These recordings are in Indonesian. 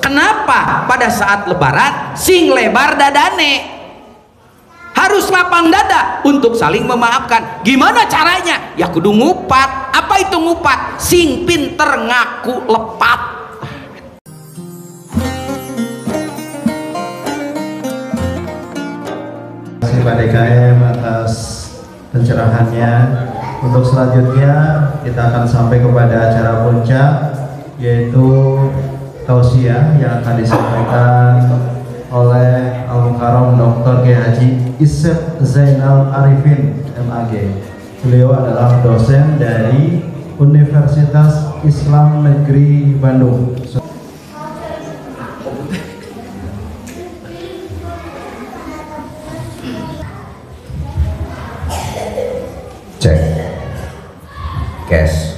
Kenapa pada saat lebaran sing lebar dadane? Harus lapang dada untuk saling memaafkan. Gimana caranya? Ya kudu ngupat. Apa itu ngupat? Sing pinter ngaku lepat. Terima kasih Pak DKM atas pencerahannya. Untuk selanjutnya kita akan sampai kepada acara puncak, yaitu tausiah yang akan disampaikan oleh Al-Mukarram Dr. Kiai Haji Isep Zainal Arifin MAG. Beliau adalah dosen dari Universitas Islam Negeri Bandung. Cek cash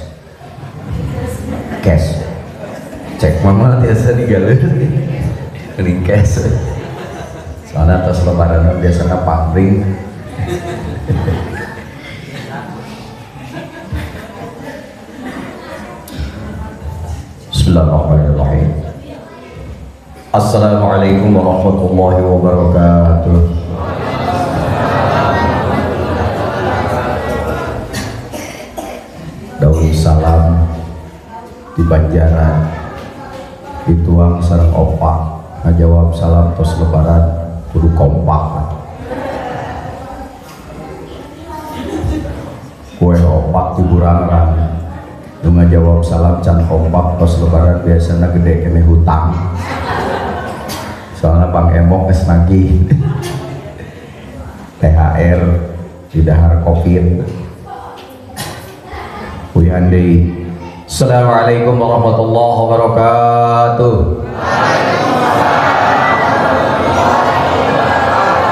cek mama biasa digalir ini cash soalnya atas lebaran biasanya pabring. Bismillahirrahmanirrahim. Assalamualaikum warahmatullahi wabarakatuh. Daun salam di Banjaran dituang sareng opak ngajawab salam tos lebaran kudu kompak. Kue opak di Burangrang nu ngajawab salam can kompak tos lebaran biasanya gede kene hutang soalnya Bang Emok geus nagih THR di dahar Covid. Wihandi. Assalamualaikum warahmatullahi wabarakatuh.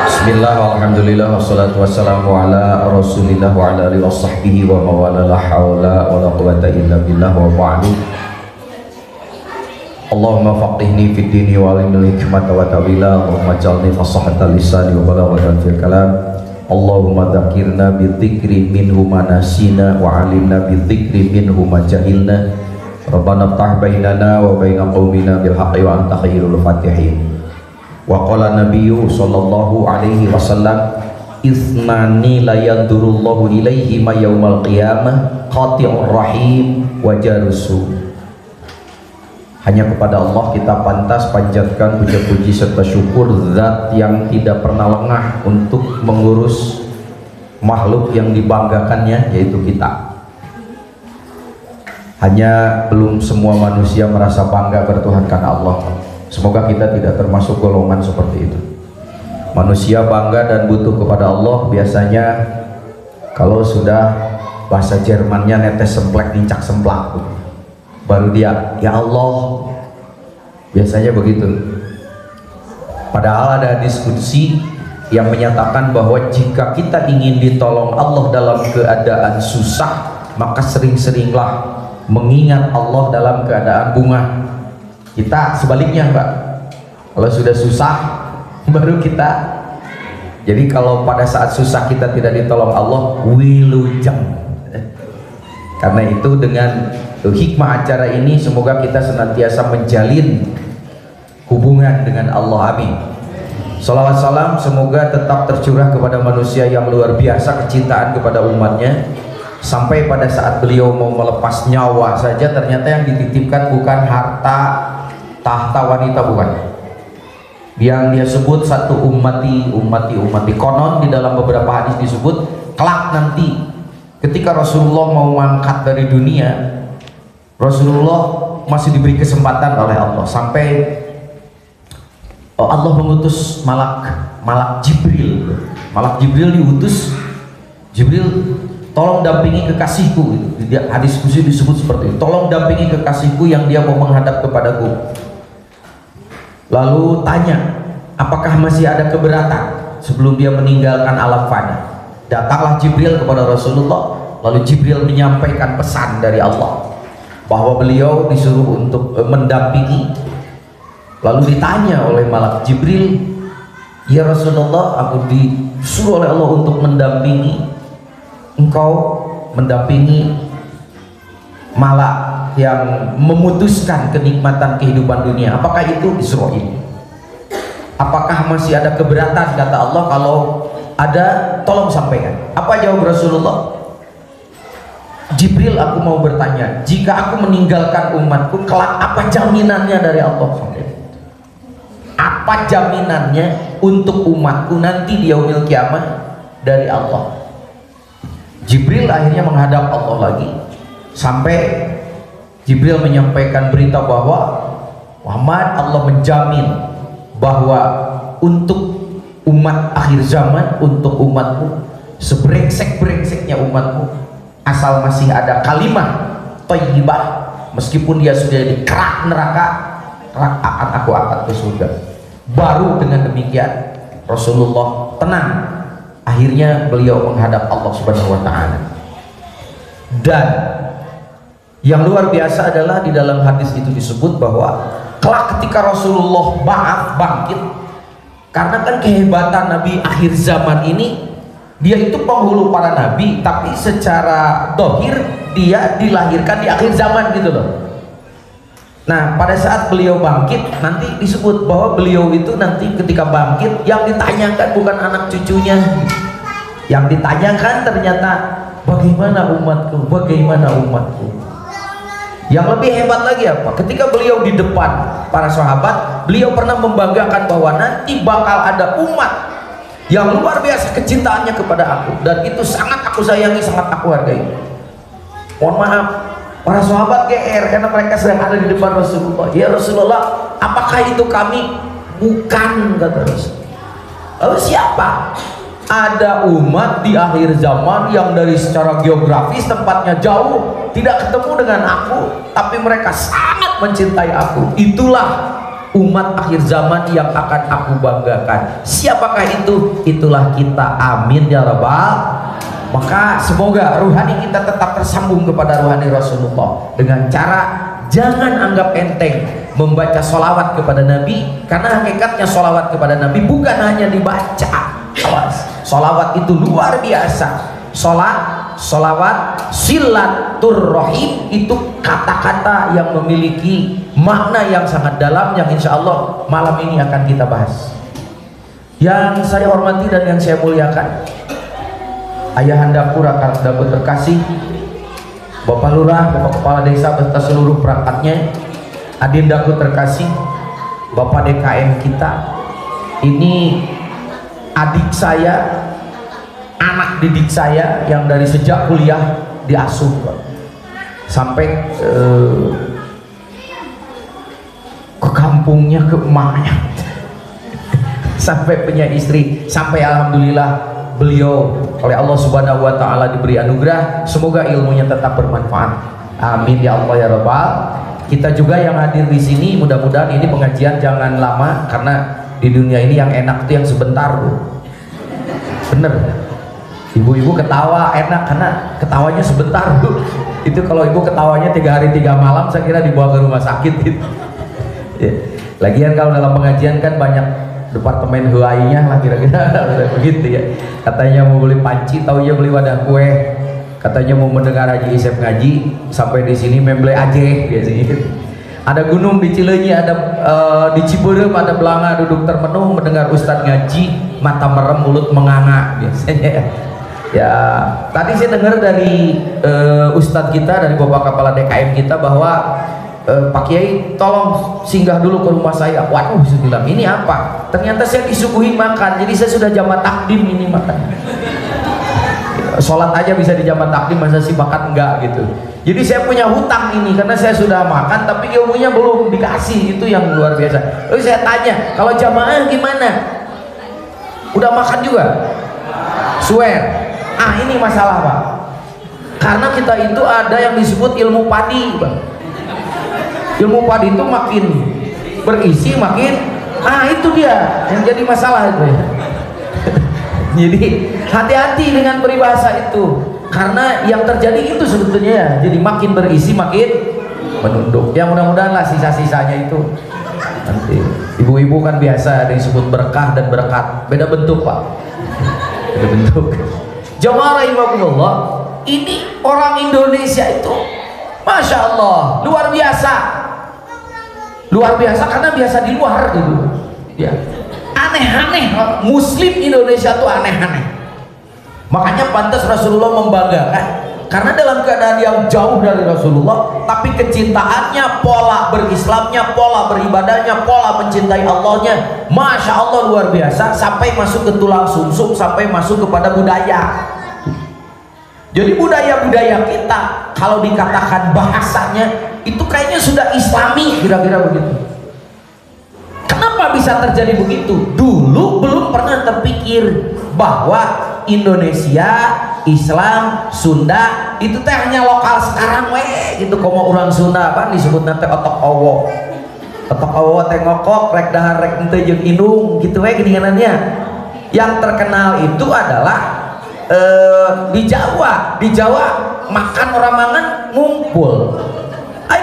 Bismillah walhamdulillah wassalatu wassalamu ala rasulillah wa ala alihi wa sahbihi wa mawala la hawla wa la quwata illa billah wa ba'du. Allahumma faqihni fid dini wa alimni hikmata wa tawila. Allahumma jalni fasahata lisani wa balaghatan fil kalam. Allahumma dzakirna bidzikri minhu ma nasina wa alimna bidzikri minhu ma jahilna. Rabbana ftah bainana wa baina qaumina bil haqqi wa anta khairul fatihin. Wa qala nabiyyu sallallahu alaihi wasallam isnani la yadurullahu ilaihi ma yaumal qiyamah qati'ur rahim wa jarusu. Hanya kepada Allah kita pantas panjatkan puja-puji serta syukur, zat yang tidak pernah lengah untuk mengurus makhluk yang dibanggakannya, yaitu kita. Hanya belum semua manusia merasa bangga bertuhankan Allah. Semoga kita tidak termasuk golongan seperti itu. Manusia bangga dan butuh kepada Allah biasanya kalau sudah bahasa Jermannya netes semplek nincak semplak, baru dia ya Allah, biasanya begitu. Padahal ada diskusi yang menyatakan bahwa jika kita ingin ditolong Allah dalam keadaan susah, maka sering-seringlah mengingat Allah dalam keadaan bunga. Kita sebaliknya Mbak, kalau sudah susah baru kita. Jadi kalau pada saat susah kita tidak ditolong Allah, wilujeng. Karena itu dengan hikmah acara ini semoga kita senantiasa menjalin hubungan dengan Allah. Amin. Salawat salam semoga tetap tercurah kepada manusia yang luar biasa kecintaan kepada umatnya, sampai pada saat beliau mau melepas nyawa saja ternyata yang dititipkan bukan harta tahta wanita, bukan. Yang dia sebut satu ummati. Konon di dalam beberapa hadis disebut kelak nanti ketika Rasulullah mau mangkat dari dunia, Rasulullah masih diberi kesempatan oleh Allah sampai Allah mengutus malak Jibril. Malak Jibril diutus, Jibril tolong dampingi kekasihku. Hadis kursi disebut seperti itu, tolong dampingi kekasihku yang dia mau menghadap kepadaku. Lalu tanya, apakah masih ada keberatan sebelum dia meninggalkan alam fani? Datanglah Jibril kepada Rasulullah, lalu Jibril menyampaikan pesan dari Allah bahwa beliau disuruh untuk mendampingi. Lalu ditanya oleh malak Jibril, ya Rasulullah, aku disuruh oleh Allah untuk mendampingi engkau, mendampingi malak yang memutuskan kenikmatan kehidupan dunia. Apakah itu Israil? Apakah masih ada keberatan, kata Allah? Kalau ada, tolong sampaikan. Apa jawab Rasulullah? Jibril, aku mau bertanya, jika aku meninggalkan umatku kelak, apa jaminannya dari Allah? Apa jaminannya untuk umatku nanti di yaumil kiamah dari Allah? Jibril akhirnya menghadap Allah lagi, sampai Jibril menyampaikan berita bahwa Muhammad, Allah menjamin bahwa untuk umat akhir zaman, untuk umatmu, sebrengsek-brengseknya umatmu, asal masih ada kalimat thayyibah, meskipun dia sudah dikerak neraka, akan aku angkat ke surga. Baru dengan demikian Rasulullah tenang. Akhirnya beliau menghadap Allah Subhanahu wa taala. Dan yang luar biasa adalah di dalam hadis itu disebut bahwa kelak ketika Rasulullah bangkit, karena kan kehebatan Nabi akhir zaman ini, dia itu penghulu para nabi, tapi secara dohir dia dilahirkan di akhir zaman gitu loh. Nah, pada saat beliau bangkit, nanti disebut bahwa beliau itu nanti ketika bangkit, yang ditanyakan bukan anak cucunya, yang ditanyakan ternyata bagaimana umatku, bagaimana umatku. Yang lebih hebat lagi apa? Ketika beliau di depan para sahabat, beliau pernah membanggakan bahwa nanti bakal ada umat yang luar biasa kecintaannya kepada aku, dan itu sangat aku sayangi, sangat aku hargai. Mohon maaf, para sahabat GR karena mereka sedang ada di depan Rasulullah. Ya Rasulullah, apakah itu kami? Bukan, kata Rasul. Lalu siapa? Ada umat di akhir zaman yang dari secara geografis tempatnya jauh, tidak ketemu dengan aku, tapi mereka sangat mencintai aku. Itulah umat akhir zaman yang akan aku banggakan. Siapakah itu? Itulah kita. Amin ya rabbal. Maka semoga ruhani kita tetap tersambung kepada ruhani Rasulullah dengan cara jangan anggap enteng membaca sholawat kepada Nabi, karena hakikatnya sholawat kepada Nabi bukan hanya dibaca. Sholawat itu luar biasa. Sholawat silaturrahim itu kata-kata yang memiliki makna yang sangat dalam, yang insya Allah malam ini akan kita bahas. Yang saya hormati dan yang saya muliakan, ayahandaku rakan-rakan terkasih, Bapak Lurah, Bapak Kepala Desa beserta seluruh perangkatnya, adindaku terkasih, Bapak DKM kita, ini adik saya, anak didik saya yang dari sejak kuliah diasuh sampai ke kampungnya, ke emaknya, sampai punya istri, sampai alhamdulillah beliau oleh Allah Subhanahu wa taala diberi anugerah. Semoga ilmunya tetap bermanfaat. Amin ya Allah ya Rabbal. Kita juga yang hadir di sini, mudah-mudahan ini pengajian jangan lama, karena di dunia ini yang enak tuh yang sebentar tuh. Bener. Ibu-ibu ketawa enak karena ketawanya sebentar tuh. Itu kalau ibu ketawanya 3 hari 3 malam, saya kira dibawa ke rumah sakit gitu. Ya. Lagian kalau dalam pengajian kan banyak departemen HI-nya lah kira-kira begitu ya. Katanya mau beli panci, taunya beli wadah kue. Katanya mau mendengar Haji Isep ngaji, sampai di sini memble aja biasanya. Ada gunung di Cileunyi, ada di Ciberem, ada Belanga duduk termenung mendengar Ustadz ngaji, mata merem mulut menganga biasanya. Ya, tadi saya dengar dari Ustadz kita, dari Bapak Kepala DKM kita bahwa Pak Kiai tolong singgah dulu ke rumah saya. Waduh, saya bilang ini apa? Ternyata saya disuguhi makan, jadi saya sudah jamak takdim ini makan. Sholat aja bisa di jamak takdim, masa sih makan enggak gitu. Jadi saya punya hutang ini karena saya sudah makan tapi ilmunya belum dikasih, itu yang luar biasa. Lalu saya tanya, kalau jamaah gimana? Udah makan juga? Swear. Ah, ini masalah Pak. Karena kita itu ada yang disebut ilmu padi, Bang. Ilmu padi itu makin berisi makin, itu dia yang jadi masalah itu. Jadi hati-hati dengan peribahasa itu, karena yang terjadi itu sebetulnya ya, jadi makin berisi makin menunduk. Ya mudah-mudahan lah sisa-sisanya itu nanti. Ibu-ibu kan biasa ada yang disebut berkah dan berkat, beda bentuk Pak, beda bentuk. Jamaah rahimakumullah, ini orang Indonesia itu Masya Allah, luar biasa, luar biasa, karena biasa di luar gitu ya. Aneh-aneh, Muslim Indonesia tuh aneh-aneh. Makanya pantas Rasulullah membanggakan, karena dalam keadaan yang jauh dari Rasulullah, tapi kecintaannya, pola berislamnya, pola beribadahnya, pola mencintai Allahnya, Masya Allah luar biasa, sampai masuk ke tulang sumsum, sampai masuk kepada budaya. Jadi budaya-budaya kita, kalau dikatakan bahasanya, itu kayaknya sudah Islami, kira-kira begitu. Kenapa bisa terjadi begitu? Dulu belum pernah terpikir bahwa Indonesia, Islam, Sunda itu teh hanya lokal sekarang weh gitu. Komo orang Sunda kan disebut nanti otok owo. Otok owo teh ngokok rek dahar rek ente jeung indung gitu weh geuninganannya. Yang terkenal itu adalah di Jawa. Di Jawa makan orang mangan ngumpul.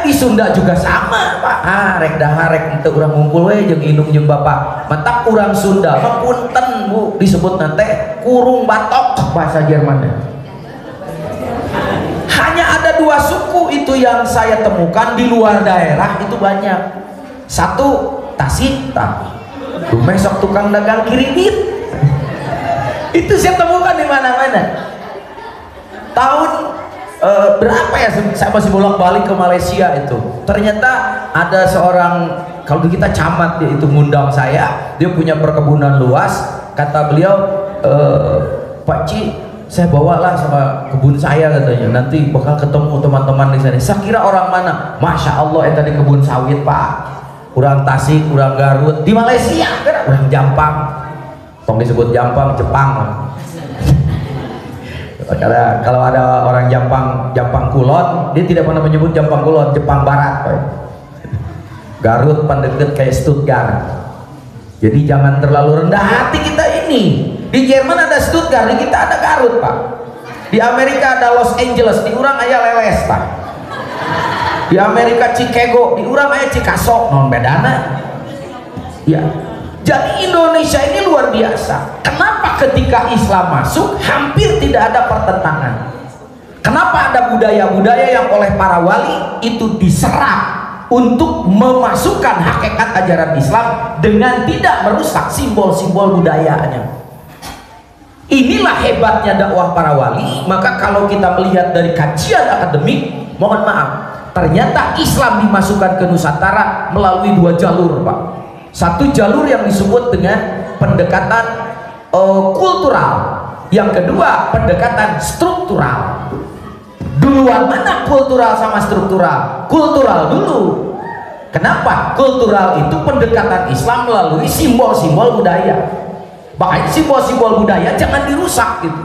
Di Sunda juga sama Pak. Rek dahar rek ente urang ngumpul we jeung indung jeung bapak. Mantap urang Sunda mah punten Bu disebut nanti kurung batok bahasa Jermannya. Hanya ada 2 suku itu yang saya temukan di luar daerah itu banyak. Satu Tasik, besok tukang dagang kiribit. Itu saya temukan di mana-mana. Tahun berapa ya, saya masih bolak-balik ke Malaysia itu, ternyata ada seorang, kalau kita camat dia itu ngundang saya, dia punya perkebunan luas, kata beliau, Pak Ci, saya bawalah sama kebun saya katanya, nanti bakal ketemu teman-teman di sana. Saya kira orang mana? Masya Allah itu di kebun sawit Pak, orang Tasik, orang Garut, di Malaysia kan, orang Jampang, tong disebut Jampang, Jepang. Karena kalau ada orang Jampang Kulon, dia tidak pernah menyebut Jampang Kulon, Jepang Barat. Garut pendeket kayak Stuttgart. Jadi jangan terlalu rendah hati kita ini. Di Jerman ada Stuttgart, di kita ada Garut Pak. Di Amerika ada Los Angeles, di urang aya Leles Pak. Di Amerika Chicago, di urang aya Chicago, non bedana. Ya. Jadi Indonesia ini luar biasa. Kenapa ketika Islam masuk hampir tidak ada pertentangan? Kenapa ada budaya-budaya yang oleh para wali itu diserap untuk memasukkan hakikat ajaran Islam dengan tidak merusak simbol-simbol budayanya? Inilah hebatnya dakwah para wali. Maka kalau kita melihat dari kajian akademik, mohon maaf, ternyata Islam dimasukkan ke Nusantara melalui 2 jalur Pak. Satu jalur yang disebut dengan pendekatan kultural, yang kedua pendekatan struktural. Duluan mana kultural sama struktural? Kultural dulu. Kenapa? Kultural itu pendekatan Islam melalui simbol-simbol budaya. Makanya simbol-simbol budaya jangan dirusak gitu.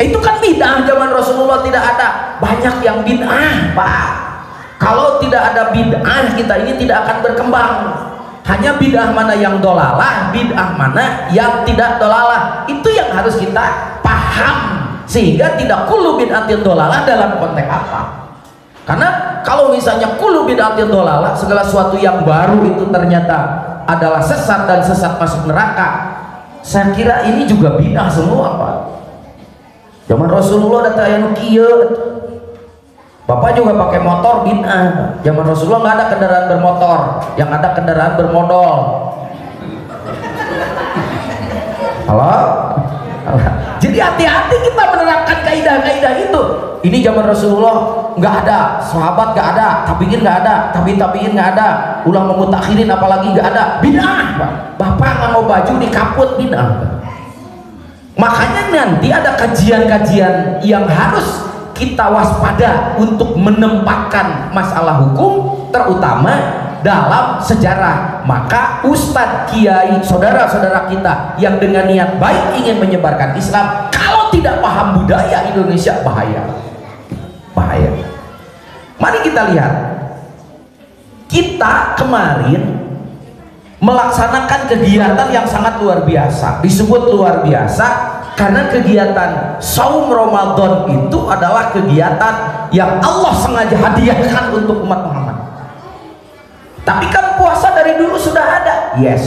Itu kan bid'ah, zaman Rasulullah tidak ada. Banyak yang bid'ah Pak. Kalau tidak ada bid'ah, kita ini tidak akan berkembang. Hanya bid'ah mana yang dolalah, bid'ah mana yang tidak dolalah, itu yang harus kita paham, sehingga tidak kullu bid'atin dolalah dalam konteks apa. Karena kalau misalnya kullu bid'atin dolalah, segala sesuatu yang baru itu ternyata adalah sesat dan sesat masuk neraka, saya kira ini juga bid'ah semua Pak. Zaman Rasulullah datang yang kieu, Bapak juga pakai motor bid'ah. Zaman Rasulullah nggak ada kendaraan bermotor, yang ada kendaraan bermodal. Halo? Jadi hati-hati kita menerapkan kaidah-kaidah itu. Ini zaman Rasulullah nggak ada, sahabat nggak ada, tabiin nggak ada, tabiin nggak ada, ulama mutakhirin apalagi nggak ada. Bid'ah Pak. Bapak nggak mau baju di kaput bid'ah. Makanya nanti ada kajian-kajian yang harus kita waspada untuk menempatkan masalah hukum, terutama dalam sejarah. Maka ustadz, kiai, saudara-saudara kita yang dengan niat baik ingin menyebarkan Islam, kalau tidak paham budaya Indonesia, bahaya. Mari kita lihat, kita kemarin melaksanakan kegiatan yang sangat luar biasa. Disebut luar biasa karena kegiatan saum Ramadan itu adalah kegiatan yang Allah sengaja hadiahkan untuk umat Muhammad. Tapi kan puasa dari dulu sudah ada. Yes,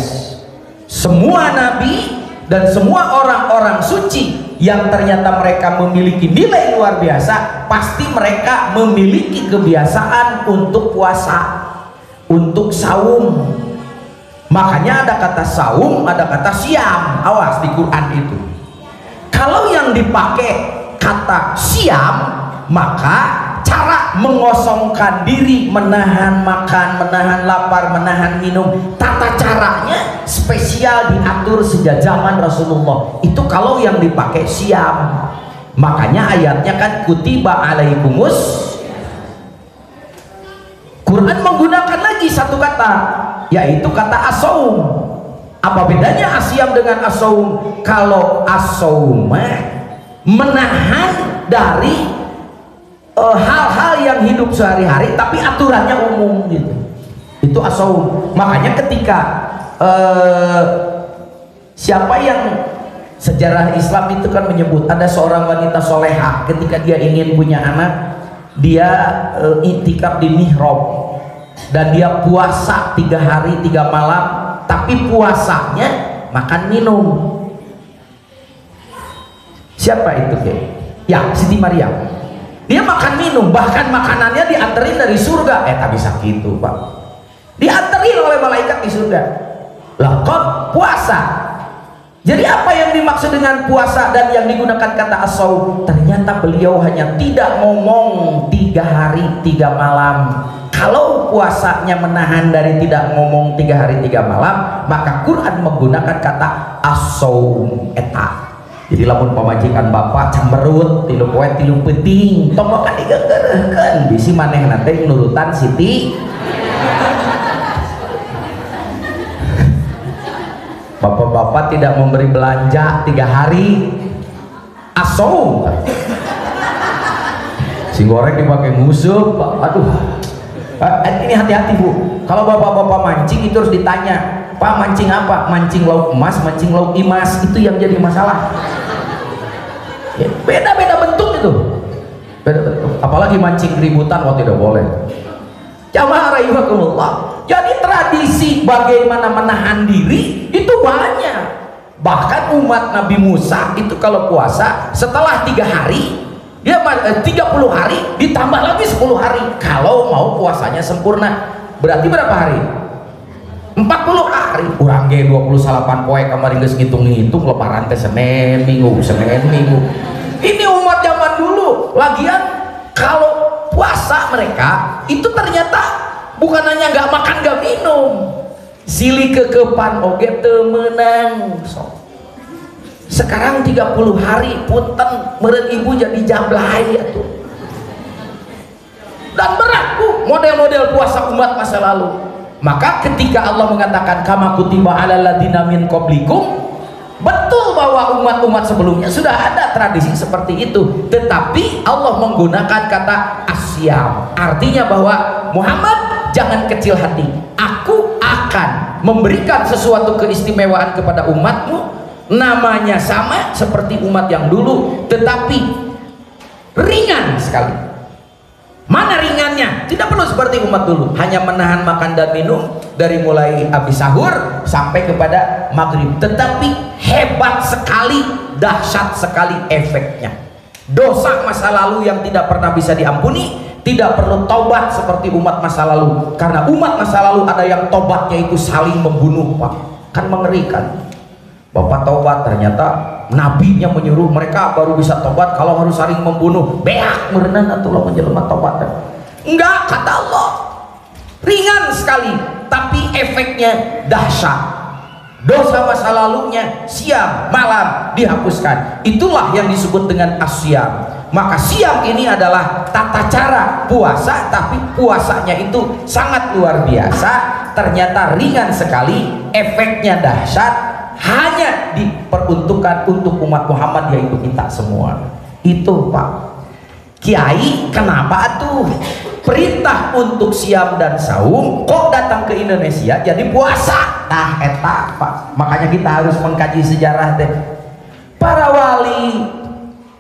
semua nabi dan semua orang-orang suci yang ternyata mereka memiliki nilai luar biasa, pasti mereka memiliki kebiasaan untuk puasa, untuk saum. Makanya ada kata saum, ada kata siam. Awas di Quran itu. Kalau yang dipakai kata siam, maka cara mengosongkan diri, menahan makan, menahan lapar, menahan minum, tata caranya spesial diatur sejak zaman Rasulullah. Itu kalau yang dipakai siam. Makanya ayatnya kan kutiba alaikumus. Quran menggunakan lagi satu kata, yaitu kata as-saum. Apa bedanya asyam dengan as-saum? Kalau as-saum menahan dari hal-hal yang hidup sehari-hari tapi aturannya umum gitu, itu as-saum. Makanya ketika siapa yang sejarah Islam itu kan menyebut ada seorang wanita soleha, ketika dia ingin punya anak, dia iktikaf di mihrab dan dia puasa 3 hari 3 malam, tapi puasanya makan minum. Siapa itu ya? Siti Maryam. Dia makan minum, bahkan makanannya dianterin dari surga. Tak bisa gitu Pak, dianterin oleh malaikat di surga. Lah kok puasa? Jadi apa yang dimaksud dengan puasa dan yang digunakan kata as-saum? Ternyata beliau hanya tidak ngomong 3 hari 3 malam. Kalau puasanya menahan dari tidak ngomong 3 hari 3 malam, maka Quran menggunakan kata as-saum eta. Jadi lamun pamajikan bapak cemberut tilu poe tilu penting tomokan digegereukeun bisi manehna teh nurutan Siti. Bapak-bapak tidak memberi belanja 3 hari as-saum. Si goreng dipakai ngusuk Pak. Aduh. Ini hati-hati Bu, kalau bapak-bapak mancing itu harus ditanya, Pak mancing apa? Mancing lauk emas, mancing lauk imas, itu yang jadi masalah. Ya, beda-beda bentuk itu, beda bentuk. Apalagi mancing keributan, tidak boleh. Jamaah rahimakumullah. Jadi tradisi bagaimana menahan diri itu banyak. Bahkan umat Nabi Musa itu kalau puasa setelah 3 hari, dia 30 hari ditambah lagi 10 hari kalau mau puasanya sempurna. Berarti berapa hari? 40 hari. Urang ge 28 poe kemarin geus ngitung-ngitung lebaran teh Senin Minggu. Ini umat zaman dulu. Lagian kalau puasa mereka itu ternyata bukan hanya nggak makan nggak minum, silih kekepan oge teu meunang. Sekarang 30 hari punten meureun ibu jadi jablay atuh. Dan berat Bu model-model puasa umat masa lalu. Maka ketika Allah mengatakan kama kutiba alal ladzina min qablikum, betul bahwa umat-umat sebelumnya sudah ada tradisi seperti itu, tetapi Allah menggunakan kata asyam. Artinya bahwa Muhammad jangan kecil hati, aku akan memberikan sesuatu keistimewaan kepada umatmu, namanya sama seperti umat yang dulu, tetapi ringan sekali. Mana ringannya? Tidak perlu seperti umat dulu, hanya menahan makan dan minum dari mulai habis sahur sampai kepada maghrib, tetapi hebat sekali, dahsyat sekali efeknya. Dosa masa lalu yang tidak pernah bisa diampuni, tidak perlu taubat seperti umat masa lalu, karena umat masa lalu ada yang tobatnya itu saling membunuh Pak, kan mengerikan. Bapak taubat, ternyata nabinya menyuruh mereka baru bisa tobat kalau harus saling membunuh. Beak merenang atulah menjelma tobat. Enggak, kata Allah, ringan sekali tapi efeknya dahsyat. Dosa masa lalunya siang malam dihapuskan. Itulah yang disebut dengan asyam. Maka siam ini adalah tata cara puasa, tapi puasanya itu sangat luar biasa. Ternyata ringan sekali, efeknya dahsyat, hanya diperuntukkan untuk umat Muhammad, yaitu kita semua. Itu Pak Kiai, kenapa tuh perintah untuk siam dan saum kok datang ke Indonesia jadi puasa? Nah eta Pak, makanya kita harus mengkaji sejarah deh. Para wali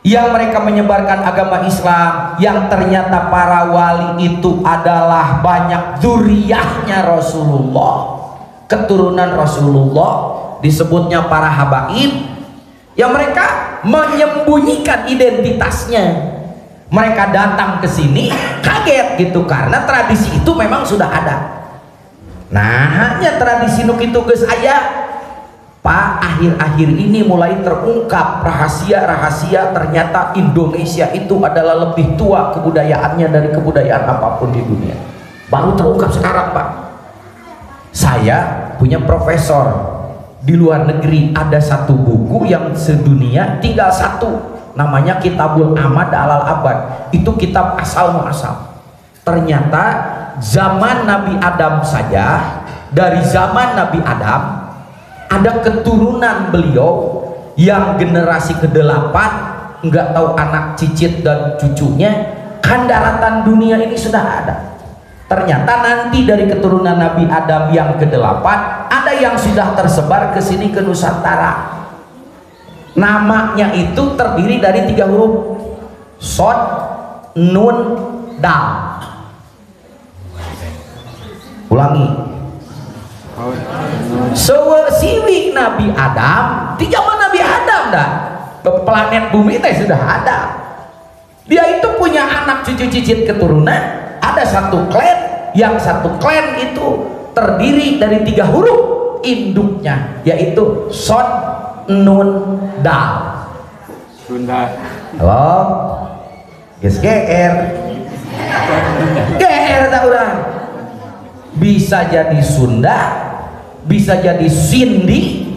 yang mereka menyebarkan agama Islam, yang ternyata para wali itu adalah banyak dzurriyyahnya Rasulullah, keturunan Rasulullah, disebutnya para habaib, yang mereka menyembunyikan identitasnya. Mereka datang ke sini kaget gitu, karena tradisi itu memang sudah ada. Nah, hanya tradisi nu kitu geus aya. Pak, akhir-akhir ini mulai terungkap rahasia-rahasia, ternyata Indonesia itu adalah lebih tua kebudayaannya dari kebudayaan apapun di dunia. Baru terungkap sekarang, Pak. Saya punya profesor di luar negeri, ada satu buku yang sedunia tinggal satu, namanya Kitabul Amad Alal Abad. Itu kitab asal muasal. Ternyata zaman Nabi Adam saja, dari zaman Nabi Adam ada keturunan beliau yang generasi ke-8, nggak tahu anak cicit dan cucunya, kan daratan dunia ini sudah ada. Ternyata nanti dari keturunan Nabi Adam yang ke-8 ada yang sudah tersebar ke sini, ke Nusantara. Namanya itu terdiri dari 3 huruf, Sod, Nun, Dal. Ulangi. Siwi Nabi Adam, di zaman Nabi Adam dah, planet bumi teh sudah ada. Dia itu punya anak cucu cicit keturunan, ada satu klan, yang satu klan itu terdiri dari 3 huruf induknya, yaitu Sod, Nun, Dal. Sunda. Halo, geus GR tak urang. Bisa jadi Sunda, bisa jadi Sindi,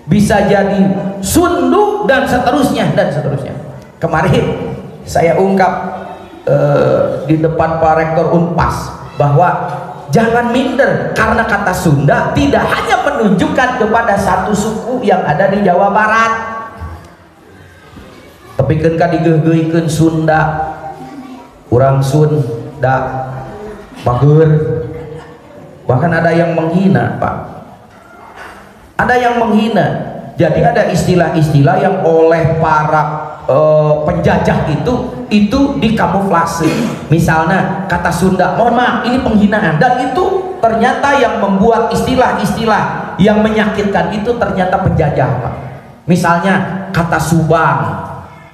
bisa jadi Sundu, dan seterusnya dan seterusnya. Kemarin saya ungkap di depan Pak Rektor Unpas bahwa jangan minder, karena kata Sunda tidak hanya menunjukkan kepada satu suku yang ada di Jawa Barat, tapi ketika digeugeuykeun Sunda, urang Sunda bager. Bahkan ada yang menghina, Pak. Ada yang menghina. Jadi ada istilah-istilah yang oleh para penjajah itu dikamuflase. Misalnya kata Sunda, mohon maaf ini penghinaan, dan itu ternyata yang membuat istilah-istilah yang menyakitkan itu ternyata penjajah, Pak. Misalnya kata Subang.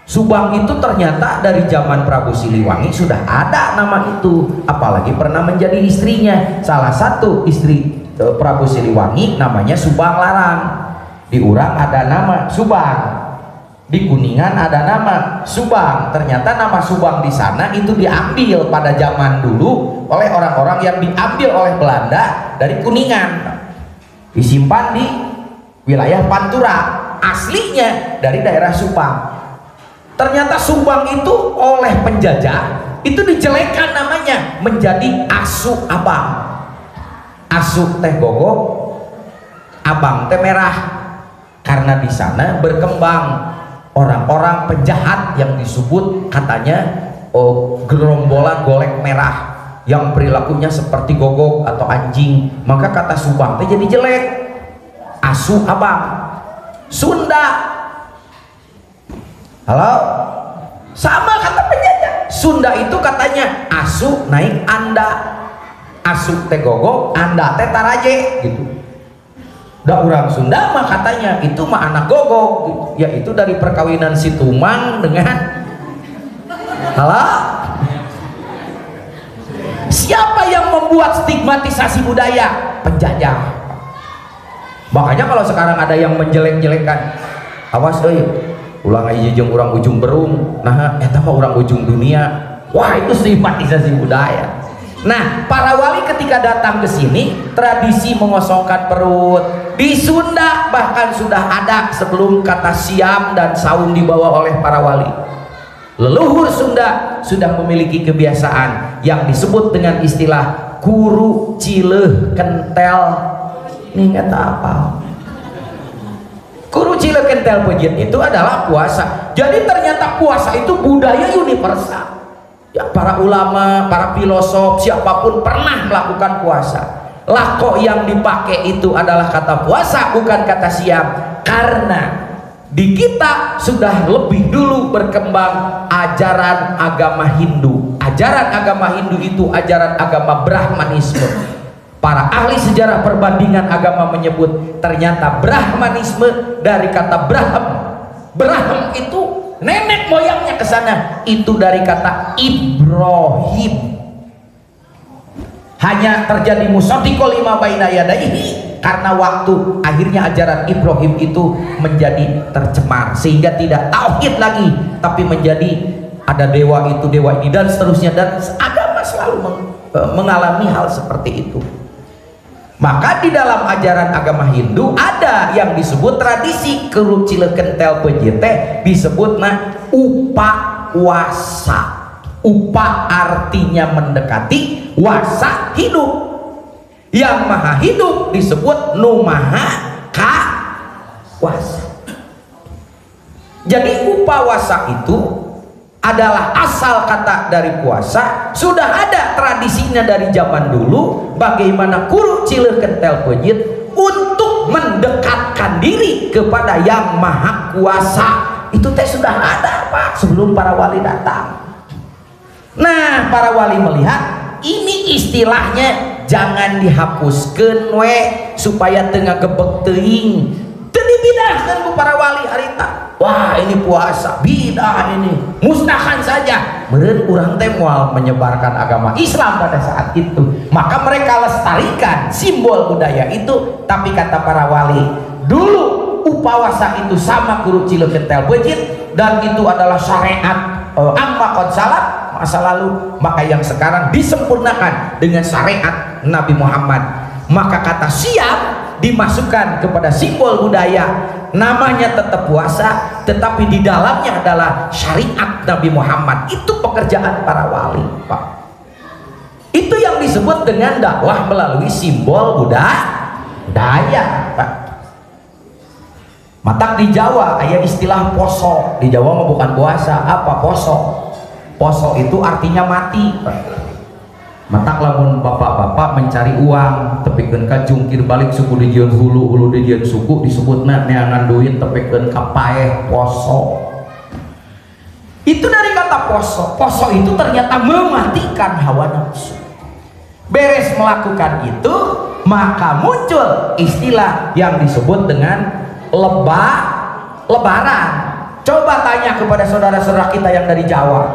Subang itu ternyata dari zaman Prabu Siliwangi sudah ada nama itu, apalagi pernah menjadi istrinya. Salah satu istri Prabu Siliwangi namanya Subang Larang. Di Urang ada nama Subang, di Kuningan ada nama Subang. Ternyata nama Subang di sana itu diambil pada zaman dulu oleh orang-orang yang diambil oleh Belanda dari Kuningan, disimpan di wilayah Pantura, aslinya dari daerah Subang. Ternyata Subang itu oleh penjajah itu dijelekan namanya menjadi Asu Abang. Asu teh gogok, abang teh merah, karena di sana berkembang orang-orang penjahat yang disebut katanya gerombolan golek merah yang perilakunya seperti gogok atau anjing. Maka kata Subang teh jadi jelek, Asu Abang. Sunda, halo, sama kata penjajah. Sunda itu katanya asu naik anda, asu teh gogok, anda teh taraje gitu. Da urang Sunda mah katanya itu mah anak gogok, yaitu dari perkawinan si Tumang dengan, halo, siapa yang membuat stigmatisasi budaya? Penjajah. Makanya kalau sekarang ada yang menjelek-jelekan, awas euy, ulang aja jeung urang ujung berung, nah eta mah urang ujung dunia. Wah, itu stigmatisasi budaya. Nah, para wali ketika datang ke sini, tradisi mengosongkan perut di Sunda bahkan sudah ada sebelum kata siam dan saum dibawa oleh para wali. Leluhur Sunda sudah memiliki kebiasaan yang disebut dengan istilah kuru cileuh kentel. Nih kata apa? Kuru cileuh kentel peujeut itu adalah puasa. Jadi ternyata puasa itu budaya universal. Ya, para ulama, para filosof, siapapun pernah melakukan puasa. Lako yang dipakai itu adalah kata puasa, bukan kata siam. Karena di kita sudah lebih dulu berkembang ajaran agama Hindu. Ajaran agama Hindu itu ajaran agama Brahmanisme. Para ahli sejarah perbandingan agama menyebut ternyata Brahmanisme dari kata Brahm, Braham itu nenek moyangnya ke sana, itu dari kata Ibrahim. Hanya terjadi musaddiqo lima baina yadayhi, karena waktu akhirnya ajaran Ibrahim itu menjadi tercemar sehingga tidak tauhid lagi, tapi menjadi ada dewa itu, dewa ini, dan seterusnya, dan agama selalu mengalami hal seperti itu. Maka di dalam ajaran agama Hindu ada yang disebut tradisi kerup cileken tel pejete, disebut upawasa. Upa artinya mendekati, wasa hidup. Yang maha hidup disebut numaha kawasa. Jadi upawasa itu adalah asal kata dari puasa. Sudah ada tradisinya dari zaman dulu, bagaimana kuru cileukeun tel peujit untuk mendekatkan diri kepada yang maha kuasa. Itu teh sudah ada, Pak, sebelum para wali datang. Nah, para wali melihat ini istilahnya jangan dihapuskeun we supaya teu ngagebeg teuing. Teu dibidahkeun ku para wali harita. Wah, ini puasa bidah, ini musnahkan saja. Meureun urang teh moal menyebarkan agama Islam pada saat itu. Maka mereka lestarikan simbol budaya itu. Tapi kata para wali, dulu upawasa itu sama kurup cileukeun tel peujit, dan itu adalah syariat amma qad salaf, masa lalu. Maka yang sekarang disempurnakan dengan syariat Nabi Muhammad. Maka kata siap dimasukkan kepada simbol budaya, namanya tetap puasa, tetapi di dalamnya adalah syariat Nabi Muhammad. Itu pekerjaan para wali, Pak. Itu yang disebut dengan dakwah melalui simbol budaya, Pak. Matak di Jawa ada istilah poso. Di Jawa mah bukan puasa, apa poso? Poso itu artinya mati. Matak lamun bapak-bapak mencari uang, tepikeun ka jungkir balik suku dijieun hulu, hulu dijieun suku, disebutna neangan duit tepikeun ka paeh, poso. Itu dari kata poso. Poso itu ternyata mematikan hawa nafsu. Beres melakukan itu, maka muncul istilah yang disebut dengan lebaran. Coba tanya kepada saudara-saudara kita yang dari Jawa.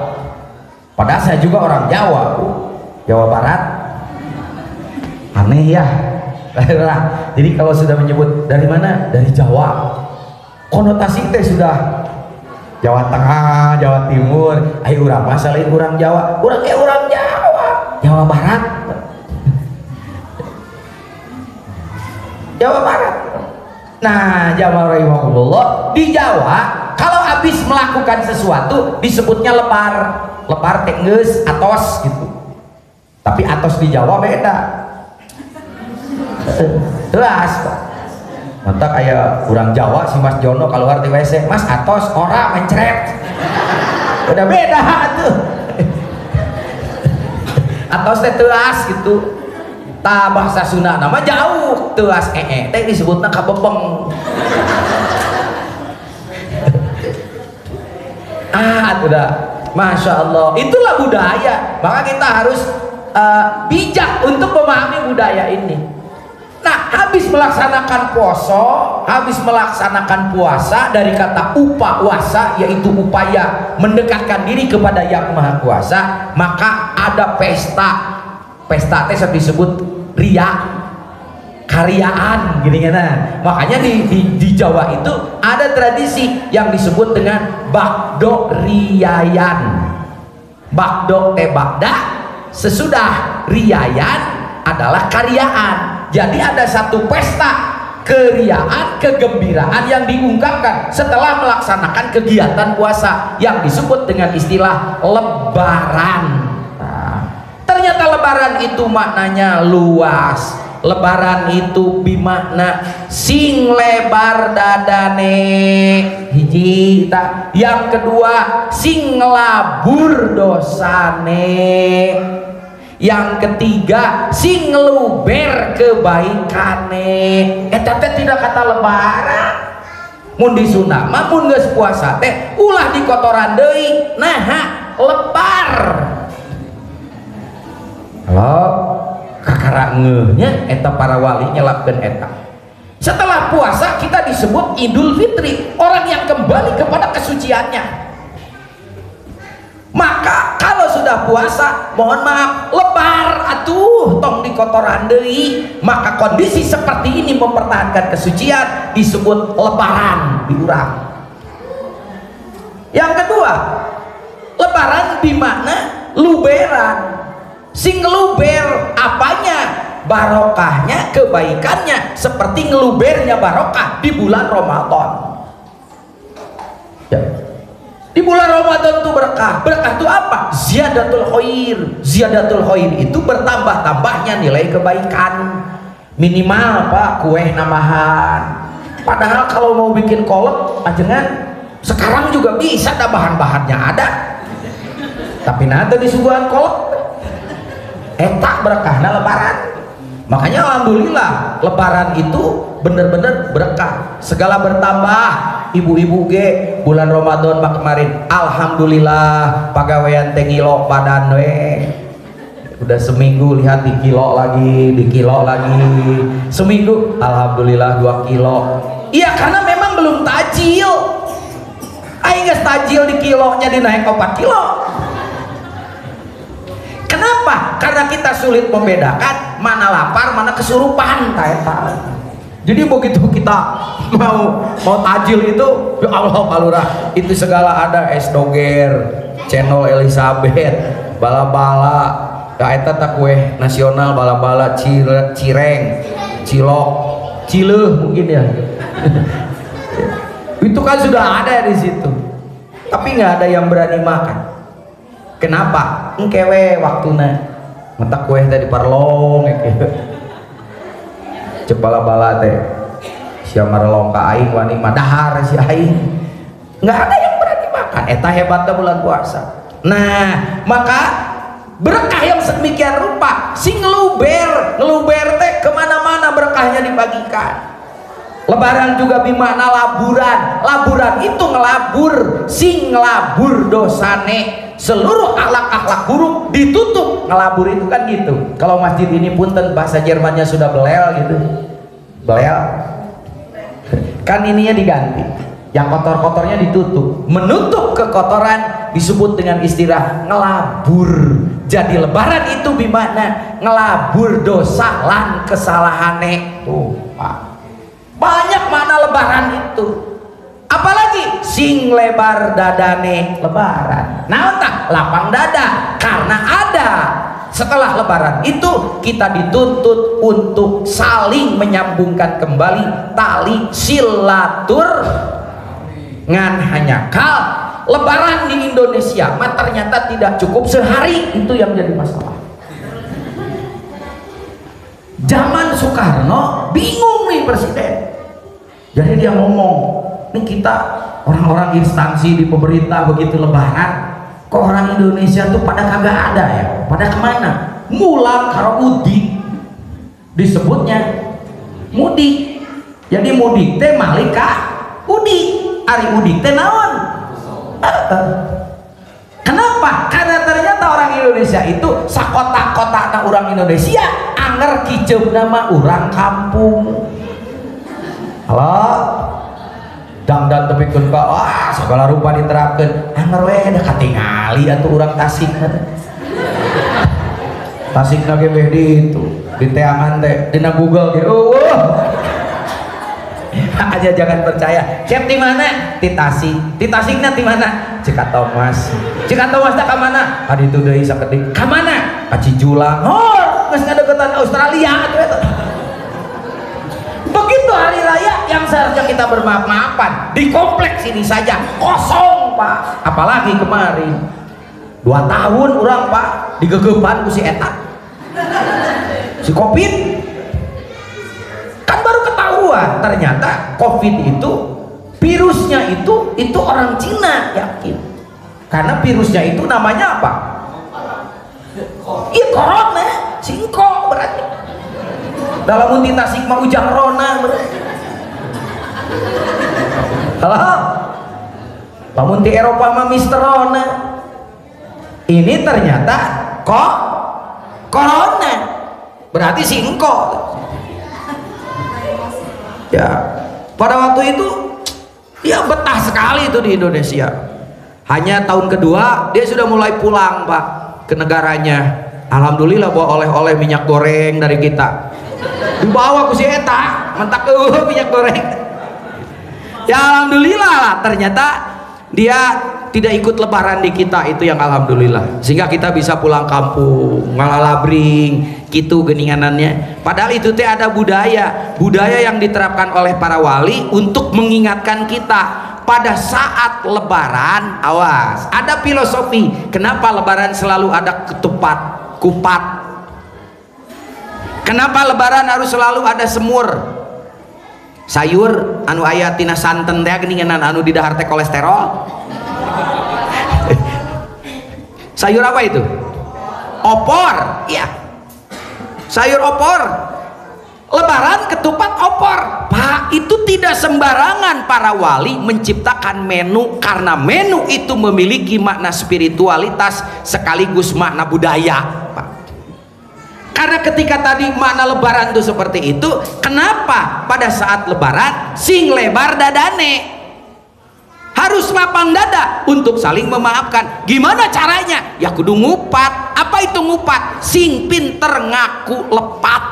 Padahal saya juga orang Jawa, Jawa Barat. Aneh ya. Jadi kalau sudah menyebut dari mana? Dari Jawa, konotasi teh sudah Jawa Tengah, Jawa Timur. Ayo urang masalahin urang Jawa. Urang Jawa, Jawa Barat. Jawa Barat. Nah, jamaah rahimahullah, di Jawa kalau habis melakukan sesuatu disebutnya lebar teh geus atos gitu. Tapi atos di Jawa beda. Jelas, Pak. Mantap aya urang Jawa si Mas Jono keluar di WC, Mas atos ora mencret. Udah beda tuh. Atos teh teuas gitu. Ta bahasa Sunda nama jauh, teuas teh disebutna kabepeng. Udah, Masya Allah, itulah budaya. Maka kita harus bijak untuk memahami budaya ini. Nah, habis melaksanakan poso, habis melaksanakan puasa, dari kata upawasa, yaitu upaya mendekatkan diri kepada yang maha kuasa, maka ada pesta. Pesta teh disebut ria, karyaan gini kan. Makanya di Jawa itu ada tradisi yang disebut dengan bakdo riayan. Bakdo teh bakda, sesudah riayan adalah karyaan. Jadi ada satu pesta keriaan, kegembiraan yang diungkapkan setelah melaksanakan kegiatan puasa yang disebut dengan istilah lebaran. Ternyata lebaran itu maknanya luas. Lebaran itu bimakna sing lebar dadane hiji ta. Yang kedua sing ngelabur dosane. Yang ketiga sing ngeluber kebaikane. Eta teh tidak kata lebaran. Mun di Sunda mah mun geus puasa teh ulah di kotoran deui. Nah, lebar. Kalau kakara ngeuhnya eta para wali nyelapkeun eta. Setelah puasa kita disebut Idul Fitri, orang yang kembali kepada kesuciannya. Maka kalau sudah puasa, mohon maaf, lebar atuh tong di kotoran deui. Maka kondisi seperti ini mempertahankan kesucian disebut lebaran di urang. Yang kedua, lebaran di mana luberan. Sing luber apanya? Barokahnya, kebaikannya, seperti ngelubernya barokah di bulan Ramadan. Ya. Di bulan Ramadan itu berkah. Berkah itu apa? Ziyadatul khair. Ziyadatul khair itu bertambah-tambahnya nilai kebaikan. Minimal Pak, kue namahan. Padahal kalau mau bikin kolak ajengan sekarang juga bisa, ada bahan-bahannya ada. Tapi nanti di suguhan kolak etak berkahnya lebaran. Makanya alhamdulillah lebaran itu bener-bener berkah, segala bertambah. Ibu-ibu ge bulan Ramadan pak kemarin alhamdulillah pagawean teh ngilo badan we. Udah seminggu lihat di kilo lagi, seminggu alhamdulillah 2 kilo. Iya karena memang belum tajil. Aing geus tajil di kilonya dinaik 4 kilo. Kenapa? Karena kita sulit membedakan mana lapar, mana kesurupan. Jadi begitu kita mau tajil itu, ya Allah Pak Lurah, itu segala ada, es doger, channel Elizabeth, bala-bala, ya eta tak kue nasional, bala-bala, cireng, cilok, cileuh mungkin ya. Itu kan sudah ada di situ. Tapi nggak ada yang berani makan. Kenapa? Engkewe waktuna mentak kue tadi parlong cepala-bala teh sia marelong ka aing wani madahar si aing. Nggak ada yang berani makan. Eta hebatnya bulan puasa. Nah, maka berkah yang sedemikian rupa sing ngeluber teh kemana-mana berkahnya dibagikan. Lebaran juga bermakna laburan. Laburan itu ngelabur, sing ngelabur dosane. Seluruh akhlak-akhlak buruk ditutup. Ngelabur itu kan gitu. Kalau masjid ini punten bahasa Jermannya sudah belel gitu. Belel. Kan ininya diganti. Yang kotor-kotornya ditutup. Menutup kekotoran disebut dengan istilah ngelabur. Jadi lebaran itu bermakna ngelabur dosa lan kesalahane. Tuh, Pak. Banyak makna lebaran itu. Apalagi sing lebar dadane lebaran. Nah, entah lapang dada karena ada. Setelah lebaran itu kita dituntut untuk saling menyambungkan kembali tali silatur ngan hanya kal. Lebaran di Indonesia mah ternyata tidak cukup sehari, itu yang jadi masalah. Zaman Soekarno bingung nih presiden. Jadi dia ngomong, ini kita orang-orang instansi di pemerintah begitu lebaran, kok orang Indonesia tuh pada kagak ada ya? Pada kemana? Mulang karo udik, disebutnya mudik. Jadi mudik teh malika udik, ari udik teh naon? Kenapa? Karena ternyata orang Indonesia itu sakota-kota orang Indonesia anger kiceum nama orang kampung. Halo, dangdan tepikeun ka, wah segala rupa diterapkeun. Anger we da katingali atuh urang Tasik. Tasik na ge beh di itu, di teangan teh, dina Google ge. Aja jangan percaya. Cep di mana? Di Tasik. Di Tasikna di mana? Cikatomas. Cikatomas da ka mana? Ka ditu deui sakedik. Ka mana? Ka Cijulang. Oh, geus ngadeukeutan Australia atuh eta. Begitu hari raya yang seharusnya kita bermaaf-maafan di kompleks ini saja kosong Pak. Apalagi kemarin 2 tahun orang Pak digegepan ku si eta si Covid. Kan baru ketahuan ternyata Covid itu virusnya itu orang Cina, yakin. Karena virusnya itu namanya apa? Iya corona, singkong berarti. Dalam unti Tasik mah ujang rona berarti. Halo, lamun di Eropa mah Mister Rona. Ini ternyata kok corona berarti singkong. Ya, pada waktu itu ya betah sekali itu di Indonesia. Hanya tahun kedua dia sudah mulai pulang Pak ke negaranya. Alhamdulillah bawa oleh-oleh minyak goreng dari kita. Dibawa ku si eta, mentak minyak goreng. Ya alhamdulillah lah, ternyata dia tidak ikut lebaran di kita, itu yang alhamdulillah. Sehingga kita bisa pulang kampung, ngalalabring gitu geninganannya. Padahal itu teh ada budaya yang diterapkan oleh para wali untuk mengingatkan kita pada saat lebaran. Awas, ada filosofi kenapa lebaran selalu ada ketupat, kupat. Kenapa lebaran harus selalu ada semur, sayur anu aya tina santen teh geninganan anu di dahar teh kolesterol. Sayur apa itu? Opor. Iya, sayur opor. Lebaran ketupat opor. Pak, itu tidak sembarangan para wali menciptakan menu, karena menu itu memiliki makna spiritualitas sekaligus makna budaya Pak. Karena ketika tadi makna lebaran itu seperti itu, kenapa pada saat lebaran sing lebar dadane? Harus lapang dada untuk saling memaafkan. Gimana caranya? Ya kudu ngupat. Apa itu ngupat? Sing pinter ngaku lepat.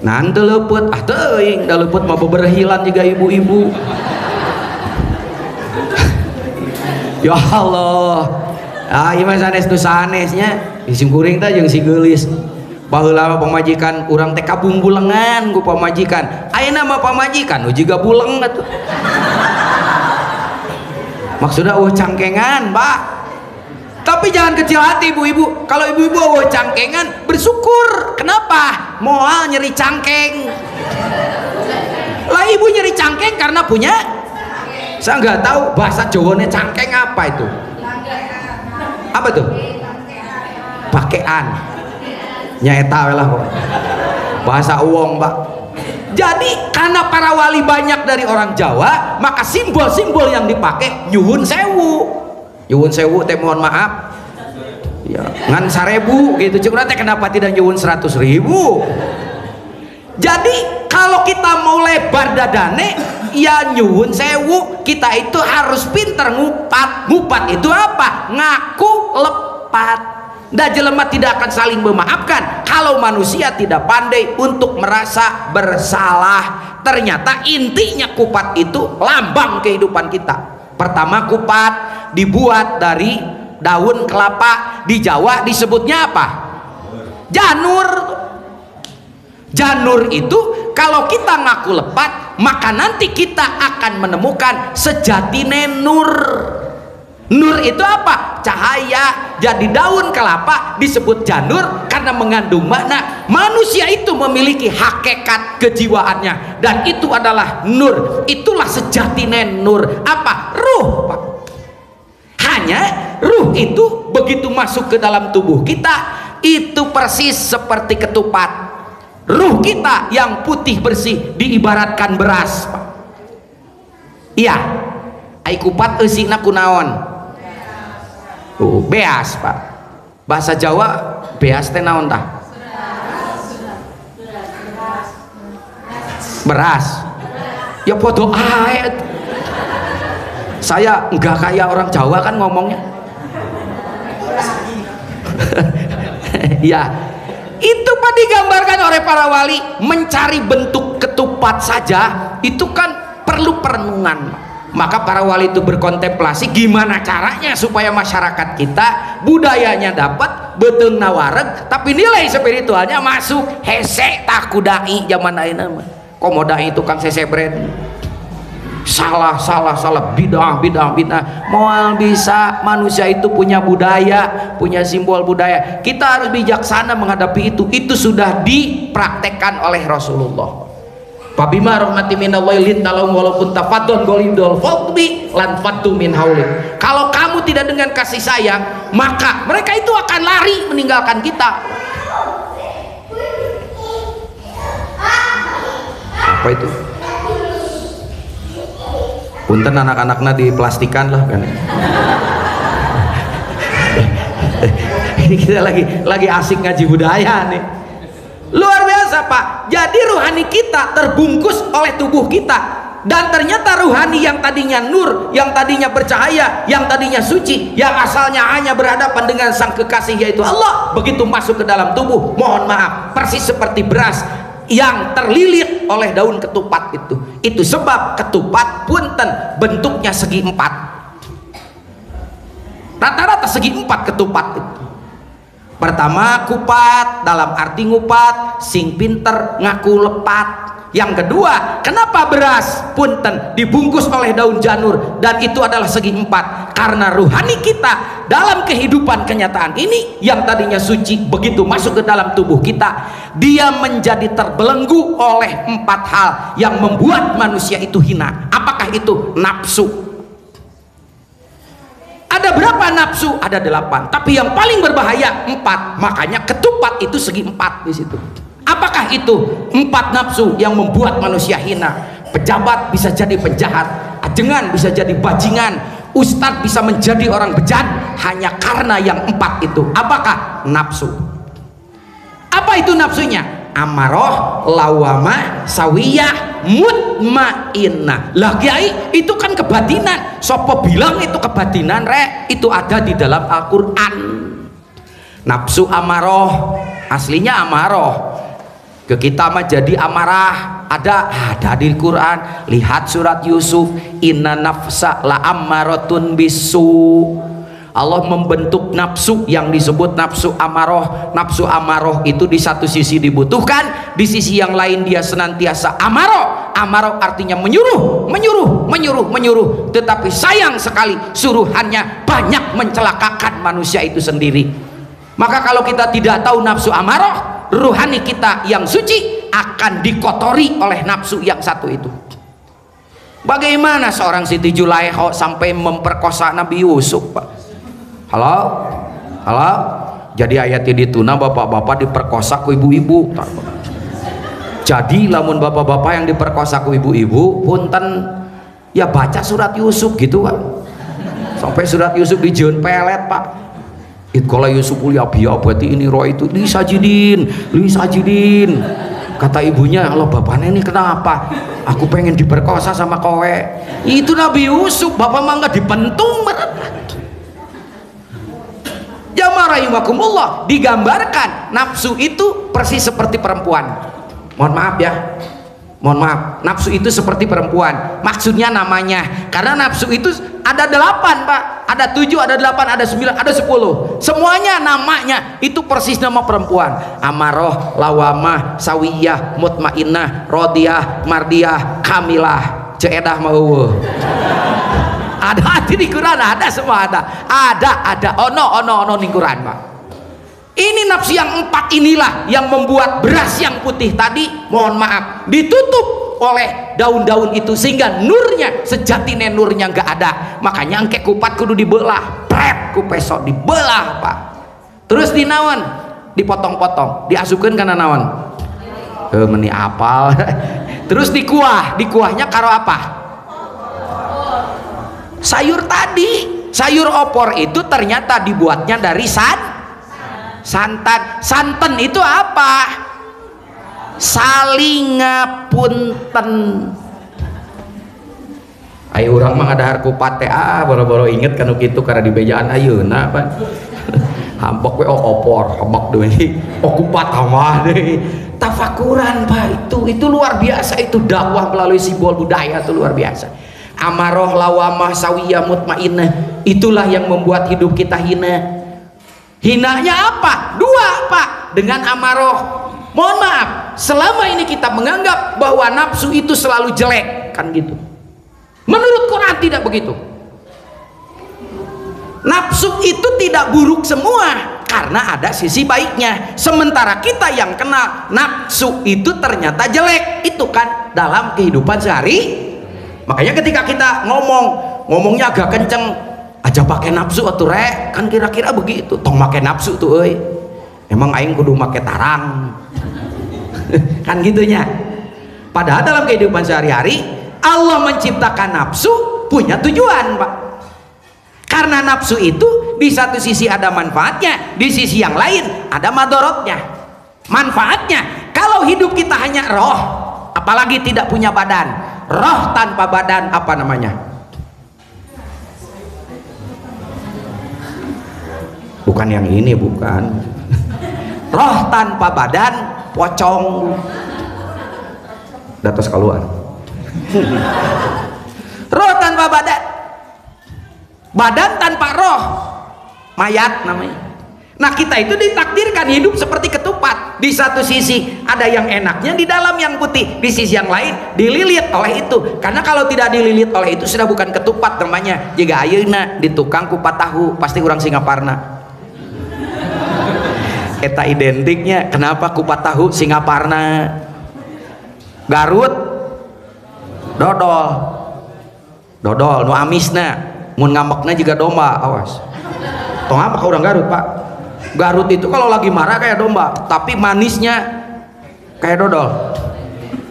Nanti leput, teuing da leput mah beberhilan juga ibu-ibu. Ya Allah. Ieu mah sanes nu sanesnya. Sim kuring teh jeung si geulis. Baheula pamajikan urang teh kabumbulengan ku pamajikan. Ayeuna mah pamajikan nu jiga buleng atuh. Maksudnya cangkengan, Pak. Tapi jangan kecil hati ibu-ibu. Kalau ibu-ibu cangkengan, bersyukur. Kenapa? Moal nyeri cangkeng. Lah ibu nyeri cangkeng karena punya. Saya nggak tahu bahasa Jawanya cangkeng apa itu. Apa tuh? Pakean. Nyaeta lah bahasa uang Pak. Jadi karena para wali banyak dari orang Jawa, maka simbol-simbol yang dipakai nyuwun sewu teh mohon maaf ya ngan 1000 gitu. Cuma teh kenapa tidak nyuwun 100.000? Jadi kalau kita mau lebar dadane ya nyuwun sewu, kita itu harus pinter ngupat itu apa? Ngaku lepat. Dan jelema tidak akan saling memaafkan kalau manusia tidak pandai untuk merasa bersalah. Ternyata intinya kupat itu lambang kehidupan kita. Pertama, kupat dibuat dari daun kelapa. Di Jawa disebutnya apa? Janur. Janur itu kalau kita ngaku lepat, maka nanti kita akan menemukan sejatine nur. Nur itu apa? Cahaya. Jadi daun kelapa disebut janur karena mengandung makna manusia itu memiliki hakikat kejiwaannya, dan itu adalah nur. Itulah sejatine nur. Apa? Ruh, Pak. Hanya ruh itu begitu masuk ke dalam tubuh kita, itu persis seperti ketupat. Ruh kita yang putih bersih diibaratkan beras, Pak. Iya. Ai kupat eusina kunaon? Beas, Pak. Bahasa Jawa beas teh naon tah? Beras. Ya podo ae. Saya enggak kayak orang Jawa kan ngomongnya. Ya. Itu Pak digambarkan oleh para wali, mencari bentuk ketupat saja itu kan perlu perenungan. Maka para wali itu berkontemplasi gimana caranya supaya masyarakat kita budayanya dapat, betul nawareg, tapi nilai spiritualnya masuk. Hese tak kudai zaman ayeuna mah. Komodai tukang sesebret. Salah bidah. Moal bisa manusia itu punya budaya, punya simbol budaya. Kita harus bijaksana menghadapi itu. Itu sudah dipraktekkan oleh Rasulullah. Fabima rahmati minallahi lintalahum walaupun tafadun golidul fadbi lan fatu min haulik. Kalau kamu tidak dengan kasih sayang, maka mereka itu akan lari meninggalkan kita. Apa itu? Punten anak-anaknya diplastikan lah kan. Ini kita lagi asik ngaji budaya nih. Luar biasa Pak. Jadi rohani kita terbungkus oleh tubuh kita, dan ternyata rohani yang tadinya nur, yang tadinya bercahaya, yang tadinya suci, yang asalnya hanya berhadapan dengan sang kekasih yaitu Allah, begitu masuk ke dalam tubuh, mohon maaf, persis seperti beras yang terlilit oleh daun ketupat itu. Itu sebab ketupat punten bentuknya segi empat, rata-rata segi empat ketupat itu. Pertama, kupat dalam arti ngupat, sing pinter ngaku lepat. Yang kedua, kenapa beras punten dibungkus oleh daun janur dan itu adalah segi empat? Karena rohani kita dalam kehidupan kenyataan ini yang tadinya suci, begitu masuk ke dalam tubuh kita, dia menjadi terbelenggu oleh empat hal yang membuat manusia itu hina. Apakah itu? Nafsu. Ada berapa nafsu? Ada 8. Tapi yang paling berbahaya 4. Makanya ketupat itu segi 4 di situ. Apakah itu 4 nafsu yang membuat manusia hina? Pejabat bisa jadi penjahat, ajengan bisa jadi bajingan, ustadz bisa menjadi orang bejat hanya karena yang 4 itu. Apakah? Nafsu. Apa itu nafsunya? Amaroh, lawamah, sawiyah, mutmainnah. Lah kiai, itu kan kebatinan. Sopo bilang itu kebatinan, rek? Itu ada di dalam Al-Quran. Nafsu amaroh, aslinya amaroh. Ke kita mah jadi amarah. Ada di Quran. Lihat surat Yusuf, inna nafsa la ammaratun bisu. Allah membentuk nafsu yang disebut nafsu amaroh. Nafsu amaroh itu di satu sisi dibutuhkan, di sisi yang lain dia senantiasa amaroh. Amaroh artinya menyuruh, tetapi sayang sekali suruhannya banyak mencelakakan manusia itu sendiri. Maka kalau kita tidak tahu nafsu amaroh, rohani kita yang suci akan dikotori oleh nafsu yang satu itu. Bagaimana seorang Siti Julaiha sampai memperkosa Nabi Yusuf, Pak? Halo? Jadi ayatnya dituna bapak-bapak diperkosa ku ibu-ibu. Jadi lamun bapak-bapak yang diperkosa ku ibu-ibu punten ya baca surat Yusuf gitu kan. Sampai surat Yusuf dijieun pelet, Pak. Itqala Yusuf ya berarti ini roh itu lisajidin. Kata ibunya, Allah bapaknya ini kenapa? Aku pengen diperkosa sama kowe. Itu Nabi Yusuf, bapak mangga dipentung. Jamarahimakumullah, digambarkan nafsu itu persis seperti perempuan. Mohon maaf ya, nafsu itu seperti perempuan. Maksudnya namanya, karena nafsu itu ada 8, Pak. Ada 7, ada 8, ada 9, ada 10. Semuanya namanya itu persis nama perempuan. Amaroh, lawamah, sawiyah, mutmainnah, rodiyah, mardiyah, kamilah, ceedah mau. Ada di Quran, ada semua ada. Ono di Quran, Pak. Ini nafsu yang 4 inilah yang membuat beras yang putih tadi, mohon maaf, ditutup oleh daun-daun itu sehingga nurnya, sejatinya nurnya nggak ada. Makanya angke kupat kudu dibelah, pret ku pesok dibelah, Pak. Terus dinawan, dipotong-potong, diasukeun kana naon? Meni apal. Terus dikuahnya karo apa? Sayur tadi, sayur opor itu ternyata dibuatnya dari santan. Santan itu apa? Salingapunten. Ayo orang mah ngadahar kupat teh boro-boro inget kan kitu karena di bejaan ayeuna Pak. Hampok we opor, hampok deui. Kupat mah deui. Tafakuran, Pak, itu luar biasa, itu dakwah melalui simbol budaya itu luar biasa. Amaroh, lawamah, sawiyah, mutmainnah, itulah yang membuat hidup kita hina. Hinanya apa? 2, Pak. Dengan amaroh, mohon maaf, selama ini kita menganggap bahwa nafsu itu selalu jelek, kan gitu. Menurut Quran tidak begitu. Nafsu itu tidak buruk semua, karena ada sisi baiknya. Sementara kita yang kenal nafsu itu ternyata jelek, itu kan dalam kehidupan sehari. Makanya ketika kita ngomongnya agak kenceng, aja pakai nafsu atuh rek, kan kira-kira begitu. Tong make nafsu tuh euy. Emang aing kudu make tarang. Kan gitunya. Padahal dalam kehidupan sehari-hari Allah menciptakan nafsu punya tujuan, Pak. Karena nafsu itu di satu sisi ada manfaatnya, di sisi yang lain ada madorotnya. Manfaatnya, kalau kalau hidup kita hanya roh, apalagi tidak punya badan, roh tanpa badan apa namanya? Bukan yang ini, bukan. Roh tanpa badan pocong, datos keluar. Roh tanpa badan, badan tanpa roh, mayat namanya. Nah, kita itu ditakdirkan hidup seperti ketupat. Di satu sisi ada yang enaknya di dalam yang putih, di sisi yang lain dililit oleh itu. Karena kalau tidak dililit oleh itu sudah bukan ketupat namanya. Jika ayeuna di tukang kupat tahu pasti orang Singaparna. Eta identiknya. Kenapa kupat tahu Singaparna? Garut dodol, dodol nu amisna, mun ngambekna juga domba, awas. Tong apa orang Garut, Pak? Garut itu kalau lagi marah kayak domba, tapi manisnya kayak dodol.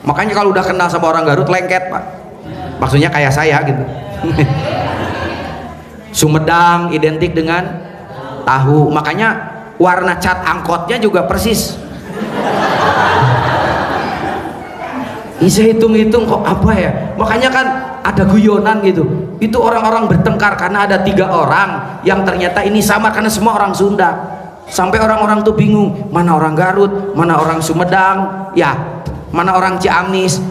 Makanya kalau udah kenal sama orang Garut lengket, Pak. Maksudnya kayak saya gitu. Sumedang identik dengan tahu, makanya warna cat angkotnya juga persis. Saya hitung-hitung kok apa ya, makanya kan ada guyonan gitu, itu orang-orang bertengkar karena ada 3 orang yang ternyata ini sama karena semua orang Sunda. Sampai orang-orang tuh bingung, mana orang Garut, mana orang Sumedang, ya mana orang Ciamis.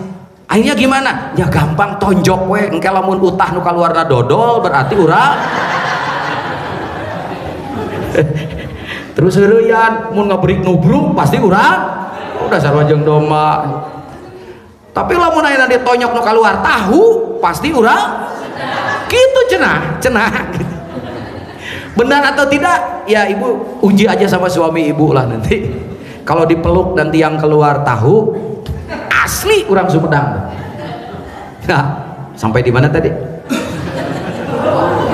Akhirnya gimana? Ya gampang, tonjok we, engke lamun utah nu kaluarna dodol berarti urang. Terus heureyan mun ngabrik nubruk pasti urang. Udah sarua jeung domba. Tapi lamun ayeuna ditonyok nu kaluar tahu pasti urang. Gitu cenah, gitu. Benar atau tidak? Ya ibu uji aja sama suami ibu lah nanti. Kalau dipeluk nanti yang keluar tahu asli orang Sumedang. Nah, sampai di mana tadi?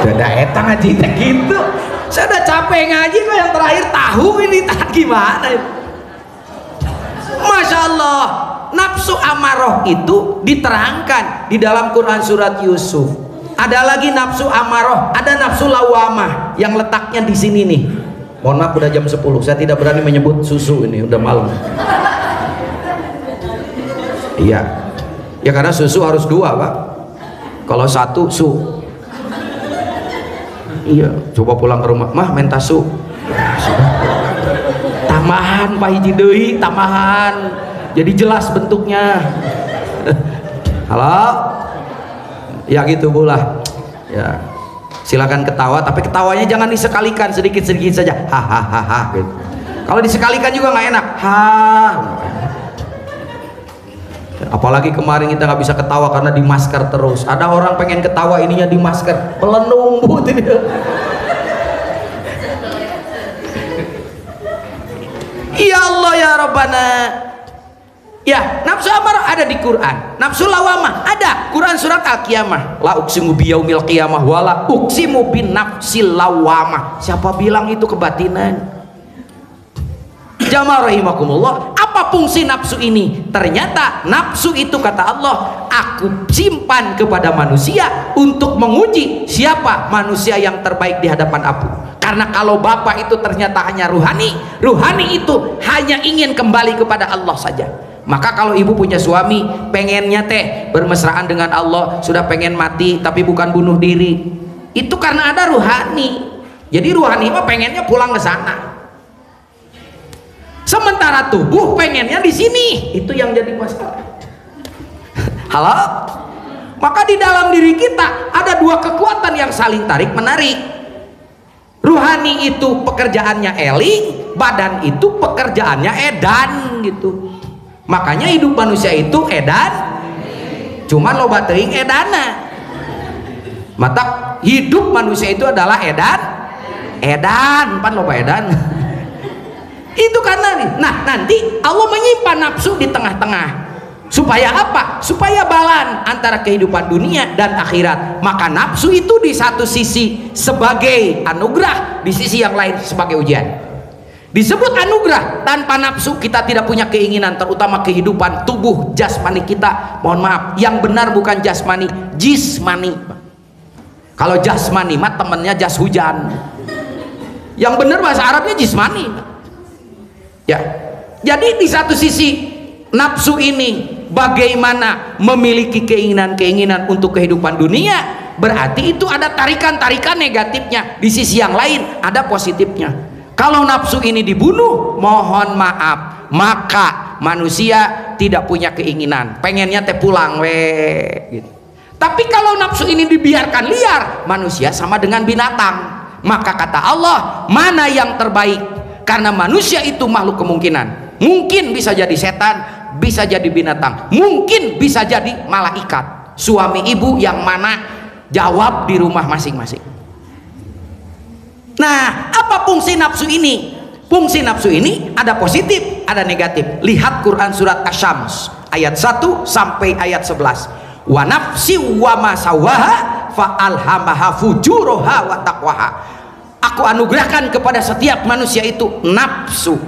Udah eta ngaji teh gitu. Saya udah capek ngaji kok, yang terakhir tahu ini tak gimana. Masya Allah, nafsu amarah itu diterangkan di dalam Quran surat Yusuf. Ada lagi nafsu amarah, ada nafsu lawamah yang letaknya di sini nih. Mohon maaf udah jam 10, saya tidak berani menyebut susu ini, udah malam. Iya, ya karena susu harus 2 Pak. Kalau 1 su. Iya, coba pulang ke rumah, mah minta su. Tambahan Pak hiji deui, tambahan. Jadi jelas bentuknya. Halo? Ya gitu pula. Ya. Silakan ketawa, tapi ketawanya jangan disekalikan, sedikit-sedikit saja. Hahaha gitu. Kalau disekalikan juga nggak enak. Apalagi kemarin kita nggak bisa ketawa karena di masker terus. Ada orang pengen ketawa ininya di masker, pelenung gitu. Ya Allah ya Rabbana. Ya, nafsu amarah ada di Quran, nafsu lawamah ada Quran surat Al-Qiyamah, la uqsimu biyaumil qiyamah wala uqsimu bin nafsil lawamah. Siapa bilang itu kebatinan? Jamaah rahimakumullah, apa fungsi nafsu ini? Ternyata nafsu itu kata Allah, aku simpan kepada manusia untuk menguji siapa manusia yang terbaik di hadapan aku. Karena kalau bapak itu ternyata hanya ruhani, ruhani itu hanya ingin kembali kepada Allah saja. Maka kalau ibu punya suami pengennya teh bermesraan dengan Allah, sudah pengen mati tapi bukan bunuh diri, itu karena ada ruhani. Jadi ruhani mah pengennya pulang ke sana, sementara tubuh pengennya di sini. Itu yang jadi masalah. Halo? Maka di dalam diri kita ada 2 kekuatan yang saling tarik menarik. Ruhani itu pekerjaannya eling, badan itu pekerjaannya edan gitu. Makanya hidup manusia itu edan, cuman loba teuing edana. Mata hidup manusia itu adalah edan, pan loba edan. Itu karena nih. Nah, nanti Allah menyimpan nafsu di tengah-tengah. Supaya apa? Supaya balan antara kehidupan dunia dan akhirat. Maka nafsu itu di satu sisi sebagai anugerah, di sisi yang lain sebagai ujian. Disebut anugerah. Tanpa nafsu kita tidak punya keinginan, terutama kehidupan tubuh jasmani kita. Mohon maaf, yang benar bukan jasmani, jismani. Kalau jasmani mah temennya jas hujan. Yang benar bahasa Arabnya jismani. Ya. Jadi di satu sisi nafsu ini bagaimana memiliki keinginan-keinginan untuk kehidupan dunia, berarti itu ada tarikan-tarikan negatifnya. Di sisi yang lain ada positifnya. Kalau nafsu ini dibunuh, mohon maaf, maka manusia tidak punya keinginan, pengennya teh pulang gitu. Tapi kalau nafsu ini dibiarkan liar, manusia sama dengan binatang. Maka kata Allah, mana yang terbaik? Karena manusia itu makhluk kemungkinan, mungkin bisa jadi setan, bisa jadi binatang, mungkin bisa jadi malaikat. Suami ibu yang mana? Jawab di rumah masing-masing. Nah, apa fungsi nafsu ini? Fungsi nafsu ini ada positif, ada negatif. Lihat Quran surat Asy-Syams ayat 1 sampai ayat 11. Wa nafsi wa ma sawaha fa alhamaha fujuraha wa taqwaha. Aku anugerahkan kepada setiap manusia itu nafsu.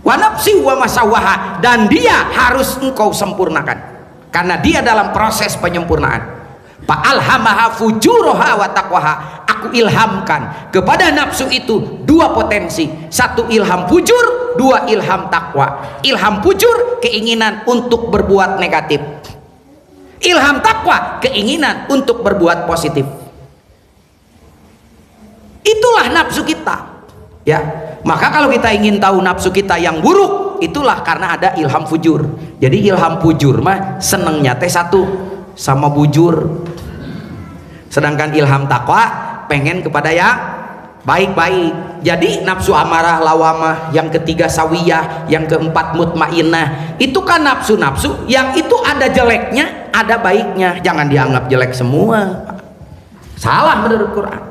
Wa nafsi wa ma sawaha, dan dia harus engkau sempurnakan karena dia dalam proses penyempurnaan. Fa alhamaha fujuraha wa taqwaha. Aku ilhamkan kepada nafsu itu dua potensi, satu ilham fujur, dua ilham takwa. Ilham fujur, keinginan untuk berbuat negatif. Ilham takwa, keinginan untuk berbuat positif. Itulah nafsu kita, ya. Maka kalau kita ingin tahu nafsu kita yang buruk, itulah karena ada ilham fujur. Jadi ilham fujur mah senengnya teh satu sama bujur, sedangkan ilham takwa pengen kepada yang baik-baik. Jadi nafsu amarah, lawamah, yang ketiga sawiyah, yang keempat mutmainnah, itu kan nafsu-nafsu yang itu ada jeleknya, ada baiknya. Jangan dianggap jelek semua, salah menurut Quran.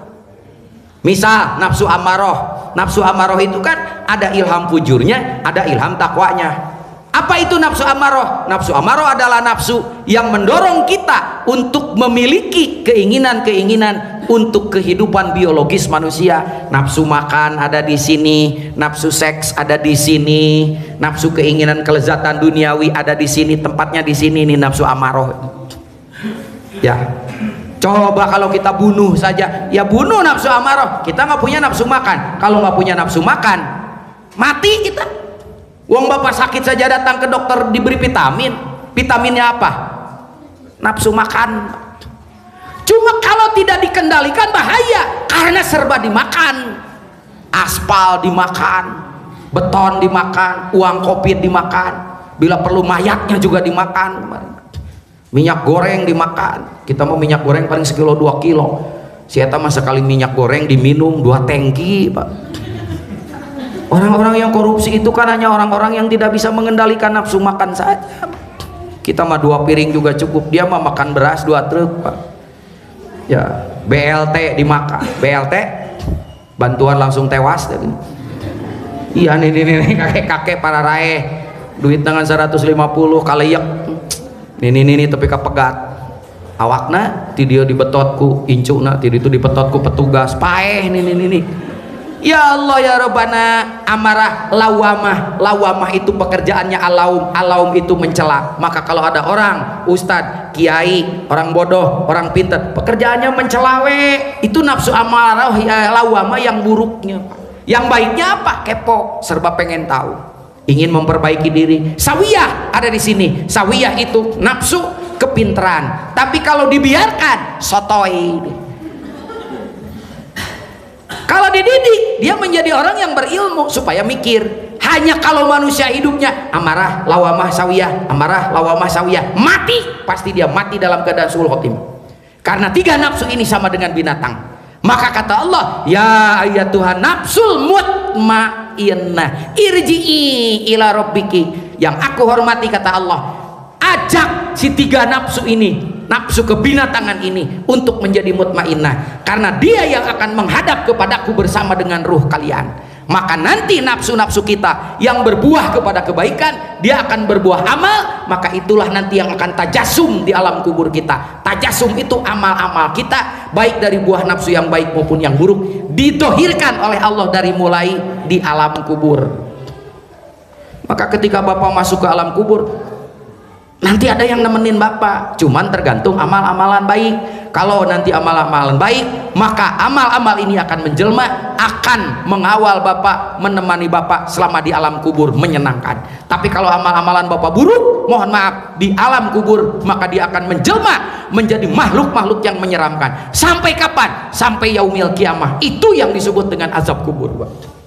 Misal nafsu amarah itu kan ada ilham fujurnya, ada ilham takwanya. Apa itu nafsu amarah? Nafsu amarah adalah nafsu yang mendorong kita untuk memiliki keinginan-keinginan untuk kehidupan biologis manusia. Nafsu makan ada di sini, nafsu seks ada di sini, nafsu keinginan kelezatan duniawi ada di sini, tempatnya di sini nih nafsu amarah. Ya, coba kalau kita bunuh saja, ya bunuh nafsu amarah. Kita nggak punya nafsu makan. Kalau nggak punya nafsu makan, mati kita. Uang bapak sakit saja datang ke dokter diberi vitamin. Vitaminnya apa? Nafsu makan. Cuma kalau tidak dikendalikan bahaya, karena serba dimakan. Aspal dimakan, beton dimakan, uang kopi dimakan, bila perlu mayatnya juga dimakan. Minyak goreng dimakan. Kita mau minyak goreng paling sekilo 2 kilo. Siapa mah sekali minyak goreng diminum 2 tangki, Pak. Orang-orang yang korupsi itu kan hanya orang-orang yang tidak bisa mengendalikan nafsu makan saja. Kita mah 2 piring juga cukup, dia mah makan beras 2 truk, Pak. Ya, BLT dimakan, BLT bantuan langsung tewas. Iya nih kakek-kakek para rae, duit dengan 150 kaleyek. Nih tapi kapegat. Awakna ti dia dibetotku, incuna ti itu dibetotku petugas. Paeh nih. Ya Allah ya Rabbana, amarah, lawamah itu pekerjaannya alaum itu mencela. Maka kalau ada orang ustadz, kiai, orang bodoh, orang pintar, pekerjaannya mencelawe, itu nafsu amarah ya, lawamah yang buruknya. Yang baiknya apa? Kepo, serba pengen tahu, ingin memperbaiki diri. Sawiyah ada di sini. Sawiyah itu nafsu kepintaran, tapi kalau dibiarkan sotoy. Kalau dididik, dia menjadi orang yang berilmu supaya mikir. Hanya kalau manusia hidupnya amarah, lawamah, sawiyah, amarah, lawamah, sawiyah, mati, pasti dia mati dalam keadaan suul khotimah. Karena 3 nafsu ini sama dengan binatang. Maka kata Allah, ya ayyatuhan nafsul mutmainnah, irji'i ila rabbiki. Yang aku hormati kata Allah, ajak si 3 nafsu ini, nafsu kebinatangan ini untuk menjadi mutmainnah, karena dia yang akan menghadap kepadaku bersama dengan ruh kalian. Maka nanti nafsu-nafsu kita yang berbuah kepada kebaikan, dia akan berbuah amal. Maka itulah nanti yang akan tajasum di alam kubur kita. Tajasum itu amal-amal kita, baik dari buah nafsu yang baik maupun yang buruk, didohirkan oleh Allah dari mulai di alam kubur. Maka ketika Bapak masuk ke alam kubur, Nanti ada yang nemenin Bapak, cuman tergantung amal-amalan baik. Kalau nanti amal-amalan baik, maka amal-amal ini akan menjelma, akan mengawal Bapak, menemani Bapak selama di alam kubur, menyenangkan. Tapi kalau amal-amalan Bapak buruk, mohon maaf, di alam kubur maka dia akan menjelma menjadi makhluk-makhluk yang menyeramkan. Sampai kapan? Sampai yaumil kiamah. Itu yang disebut dengan azab kubur, Pak.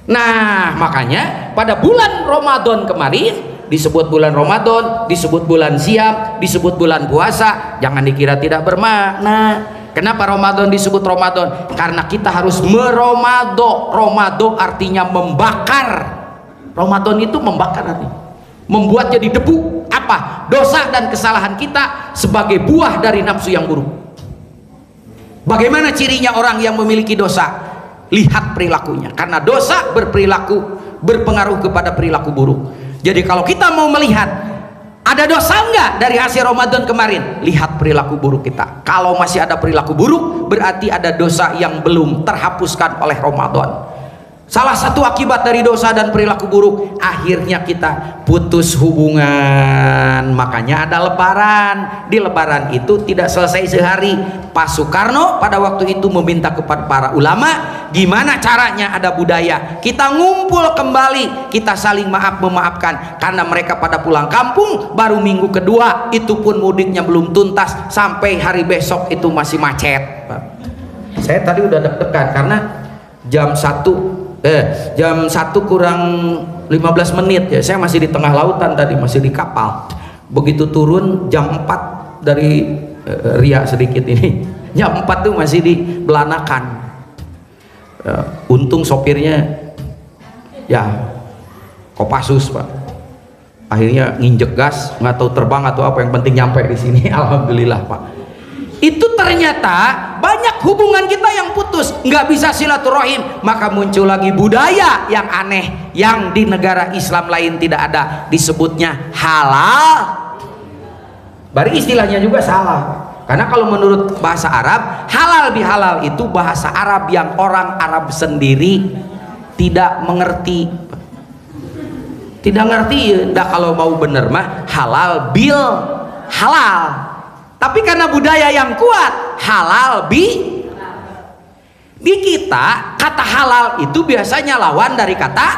Nah, makanya pada bulan Ramadan kemarin disebut bulan Ramadan, disebut bulan siam, disebut bulan puasa. Jangan dikira tidak bermakna. Kenapa Ramadan disebut Ramadan? Karena kita harus meromado. Romado artinya membakar. Ramadan itu membakar artinya, membuat jadi debu. Apa? Dosa dan kesalahan kita sebagai buah dari nafsu yang buruk. Bagaimana cirinya orang yang memiliki dosa? Lihat perilakunya, karena dosa berperilaku, berpengaruh kepada perilaku buruk. Jadi kalau kita mau melihat ada dosa enggak dari hasil Ramadan kemarin, lihat perilaku buruk kita. Kalau masih ada perilaku buruk, berarti ada dosa yang belum terhapuskan oleh Ramadan. Salah satu akibat dari dosa dan perilaku buruk, akhirnya kita putus hubungan. Makanya ada lebaran. Di lebaran itu tidak selesai sehari. Pak Soekarno pada waktu itu meminta kepada para ulama, gimana caranya ada budaya kita ngumpul kembali, kita saling memaafkan. Karena mereka pada pulang kampung baru minggu kedua, itu pun mudiknya belum tuntas, sampai hari besok itu masih macet. Saya tadi udah deg-degan karena jam 1 kurang 15 menit ya, saya masih di tengah lautan tadi, masih di kapal. Begitu turun jam 4 dari Ria sedikit ini, jam 4 tuh masih di Belanakan. Untung sopirnya ya Kopassus, Pak. Akhirnya nginjek gas, nggak tahu terbang atau apa, yang penting nyampe di sini. Alhamdulillah, Pak. Itu ternyata banyak hubungan kita yang putus, nggak bisa silaturahim. Maka muncul lagi budaya yang aneh yang di negara Islam lain tidak ada, disebutnya halal. Bari istilahnya juga salah, karena kalau menurut bahasa Arab, halal bihalal itu bahasa Arab yang orang Arab sendiri tidak mengerti. Tidak ngerti ya, kalau mau bener mah halal bil halal. Tapi karena budaya yang kuat, halal bi. Di kita kata halal itu biasanya lawan dari kata.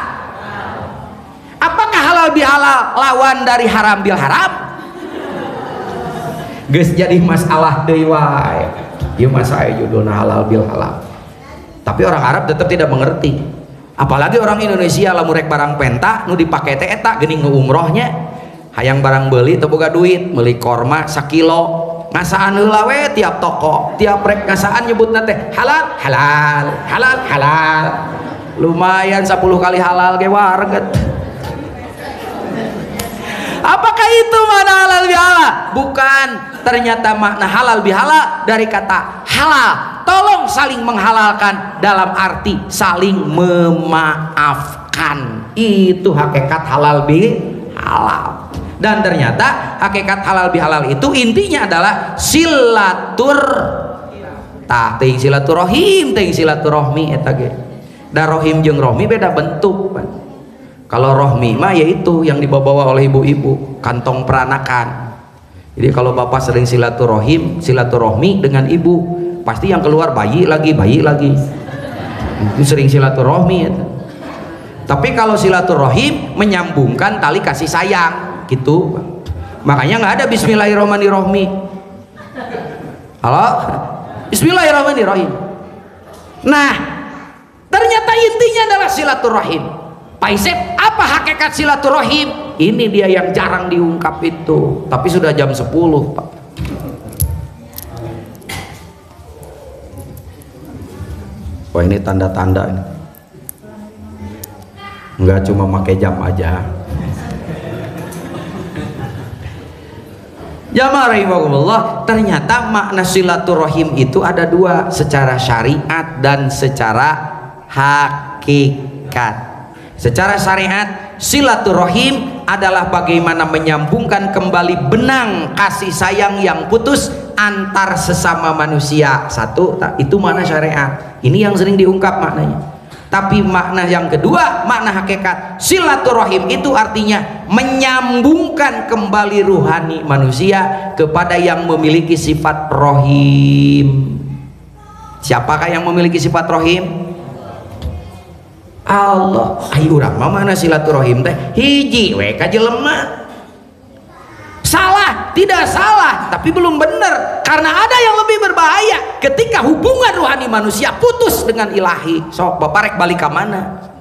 Apakah halal bihalal lawan dari haram bil haram? Geus jadi masalah deui wae. Ieu masalah judulna halal bil halal. Tapi orang Arab tetap tidak mengerti. Apalagi orang Indonesia lamun rek barang penta nu dipake teh eta geuning umrohnya. Hayang barang beuli teu boga duit, meuli korma 1 kilo. Ngasaan heula we tiap toko, tiap rek ngasaan nyebutna teh halal, halal, halal, halal. Lumayan 10 kali halal ge warget. Apakah itu makna halal bihalal? Bukan. Ternyata makna halal bihalal dari kata halal. Tolong saling menghalalkan dalam arti saling memaafkan. Itu hakikat halal bihalal. Dan ternyata hakikat halal bihalal itu intinya adalah silaturahim, ting silaturahmi eta ge. Da rohim jeung rohmi beda bentuk, Pak. Kalau rohmi mah yaitu yang dibawa oleh ibu-ibu, kantong peranakan. Jadi kalau bapak sering silaturahmi dengan ibu, pasti yang keluar bayi lagi. Itu sering silaturahmi ya. Tapi kalau silaturahim menyambungkan tali kasih sayang gitu. Makanya nggak ada bismillahirrahmanirrahim. Halo? Bismillahirrahmanirrahim. Nah, ternyata intinya adalah silaturahim. Pak Isep, apa hakikat silaturahim? Ini dia yang jarang diungkap itu. Tapi sudah jam 10, Pak. Wah, ini tanda-tanda ini. Enggak cuma pakai jam aja. Jamaah rahimakumullah, ternyata makna silaturahim itu ada dua, secara syariat dan secara hakikat. Secara syariat, silaturahim adalah bagaimana menyambungkan kembali benang kasih sayang yang putus antar sesama manusia. Satu, itu makna syariat. Ini yang sering diungkap maknanya. Tapi makna yang kedua, makna hakikat silaturahim itu artinya menyambungkan kembali ruhani manusia kepada yang memiliki sifat rohim. Siapakah yang memiliki sifat rohim? Allah. Ayo urang mah mana silaturahim teh hiji we ka jelema. Salah, tidak salah, tapi belum benar. Karena ada yang lebih berbahaya ketika hubungan rohani manusia putus dengan ilahi. Sok bapak rek balik ke mana?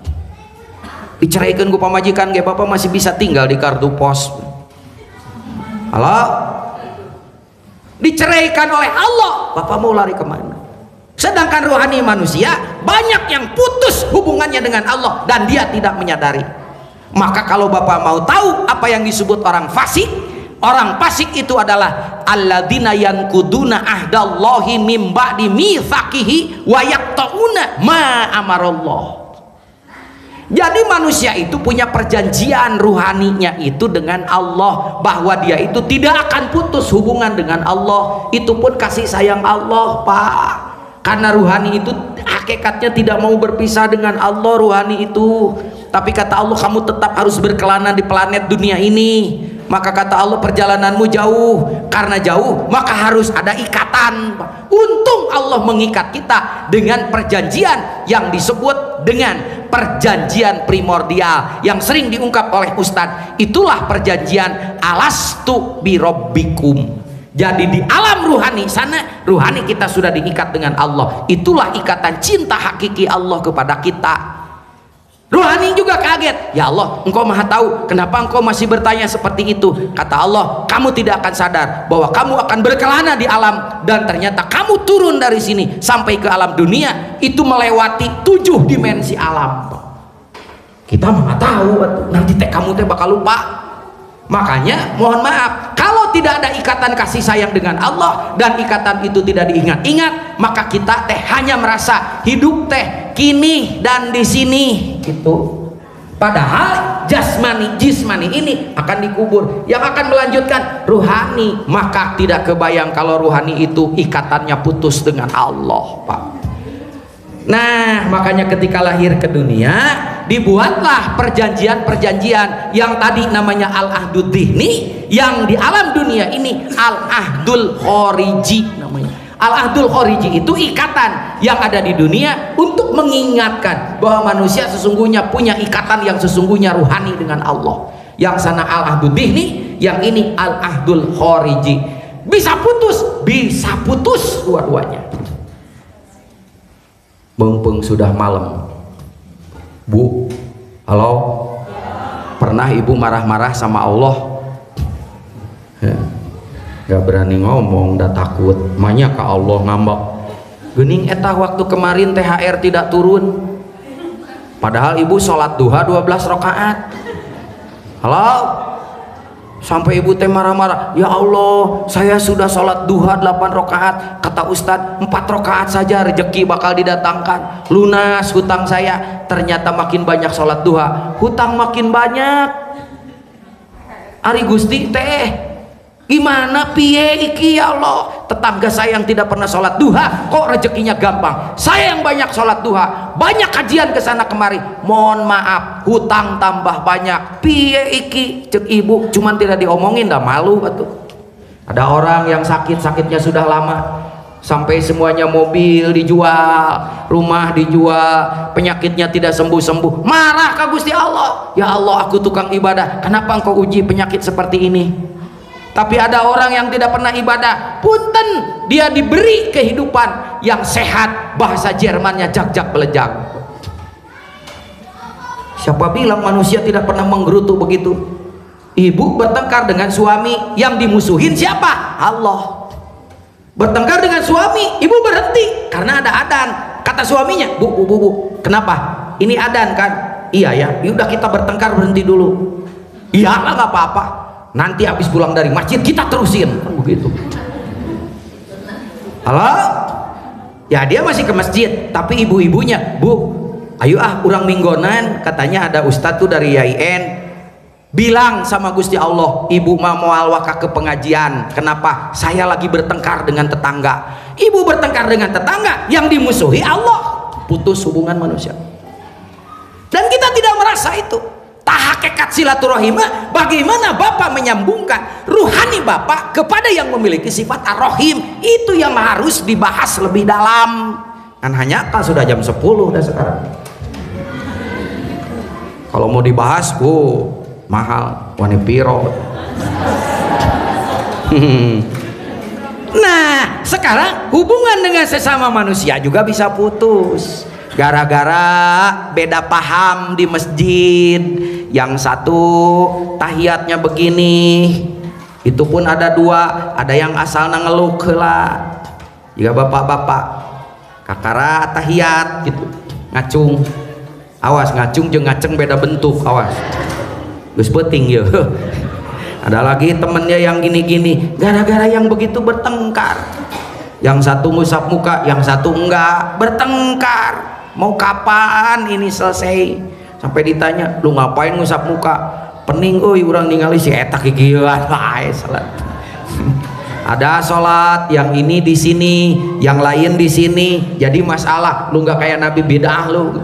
Diceraikan ku pamajikan ge bapak masih bisa tinggal di kartu pos. Halo? Diceraikan oleh Allah, bapak mau lari kemana? Sedangkan rohani manusia banyak yang putus hubungannya dengan Allah dan dia tidak menyadari. Maka kalau bapak mau tahu apa yang disebut orang fasik, orang fasik itu adalah alladzina yanquduna ahdallahi mim ba'di mitsaqihi wa yaqta'una ma amarallah. Jadi manusia itu punya perjanjian ruhaninya itu dengan Allah, bahwa dia itu tidak akan putus hubungan dengan Allah. Itu pun kasih sayang Allah, Pak. Karena ruhani itu hakikatnya tidak mau berpisah dengan Allah, ruhani itu. Tapi kata Allah, kamu tetap harus berkelana di planet dunia ini. Maka kata Allah, perjalananmu jauh. Karena jauh maka harus ada ikatan. Untung Allah mengikat kita dengan perjanjian yang disebut dengan perjanjian primordial, yang sering diungkap oleh Ustadz. Itulah perjanjian alastu birobbikum. Jadi di alam ruhani sana, ruhani kita sudah diikat dengan Allah. Itulah ikatan cinta hakiki Allah kepada kita. Ruhani juga kaget, ya Allah, engkau maha tahu, kenapa engkau masih bertanya seperti itu? Kata Allah, kamu tidak akan sadar bahwa kamu akan berkelana di alam, dan ternyata kamu turun dari sini sampai ke alam dunia itu melewati 7 dimensi alam. Kita mah tahu, nanti teh kamu teh bakal lupa. Makanya mohon maaf, kalau tidak ada ikatan kasih sayang dengan Allah dan ikatan itu tidak diingat-ingat, maka kita teh hanya merasa hidup teh kini dan di sini gitu. Padahal jismani ini akan dikubur, yang akan melanjutkan ruhani. Maka tidak kebayang kalau ruhani itu ikatannya putus dengan Allah, Pak. Nah, makanya ketika lahir ke dunia dibuatlah perjanjian-perjanjian yang tadi namanya al-ahdud dhihni, yang di alam dunia ini al-ahdul khoriji namanya. Al-ahdul khoriji itu ikatan yang ada di dunia untuk mengingatkan bahwa manusia sesungguhnya punya ikatan yang sesungguhnya ruhani dengan Allah. Yang sana al-ahdud dhihni, yang ini al-ahdul khoriji. Bisa putus dua-duanya. Mumpung sudah malam, Bu, halo, pernah ibu marah-marah sama Allah? Gak berani ngomong, dah takut, manya ke Allah ngambek. Gening eta waktu kemarin THR tidak turun, padahal ibu sholat duha 12 rakaat. Halo, sampai ibu teh marah-marah, ya Allah, saya sudah sholat duha 8 rakaat. Kata Ustadz, 4 rakaat saja rezeki bakal didatangkan, lunas hutang saya. Ternyata makin banyak sholat duha, hutang makin banyak. Ari Gusti teh gimana piye iki ya Allah? Tetangga saya yang tidak pernah sholat duha kok rezekinya gampang, saya yang banyak sholat duha, banyak kajian kesana kemari, mohon maaf hutang tambah banyak. Piye iki cek ibu, cuman tidak diomongin, dah malu atuh. Ada orang yang sakitnya sudah lama, sampai semuanya mobil dijual, rumah dijual, penyakitnya tidak sembuh-sembuh, marah ke Gusti Allah. Ya Allah, aku tukang ibadah, kenapa engkau uji penyakit seperti ini? Tapi ada orang yang tidak pernah ibadah, punten, dia diberi kehidupan yang sehat, bahasa Jermannya jak-jak belejak. Siapa bilang manusia tidak pernah menggerutu begitu? Ibu bertengkar dengan suami, yang dimusuhin siapa? Allah. Bertengkar dengan suami, ibu berhenti karena ada adan. Kata suaminya, bu, kenapa? Ini adan kan? Iya ya, yaudah kita bertengkar, berhenti dulu. Iya lah, nggak apa-apa, nanti habis pulang dari masjid kita terusin, kan begitu. Halo, ya dia masih ke masjid, tapi ibu-ibunya, bu, ayo urang minggonan, katanya ada ustadz tuh dari YIN, bilang sama Gusti Allah, ibu mau waka ke pengajian. Kenapa? Saya lagi bertengkar dengan tetangga. Ibu bertengkar dengan tetangga, yang dimusuhi Allah, putus hubungan manusia. rasa itu. Hakikat silaturahim, bagaimana Bapak menyambungkan ruhani Bapak kepada yang memiliki sifat ar-rahim, itu yang harus dibahas lebih dalam. Kan hanya kan sudah jam 10 udah sekarang. Kalau mau dibahas, mahal, wani piro. Nah, sekarang hubungan dengan sesama manusia juga bisa putus gara-gara beda paham di masjid. Yang satu tahiyatnya begini, itu pun ada dua, ada yang asal ngeluh heula. Jika bapak-bapak kakara tahiyat gitu ngacung, awas ngacung jeung ngaceng beda bentuk, awas geus peuting ya. Ada lagi temennya yang gini-gini, gara-gara yang begitu bertengkar, yang satu ngusap muka, yang satu enggak, bertengkar. Mau kapan ini selesai? Sampai ditanya, lu ngapain ngusap muka? Pening euy urang ningali si eta kikieuan bae salat. Ada sholat yang ini di sini, yang lain di sini. Jadi masalah, lu nggak kayak Nabi bidah lu.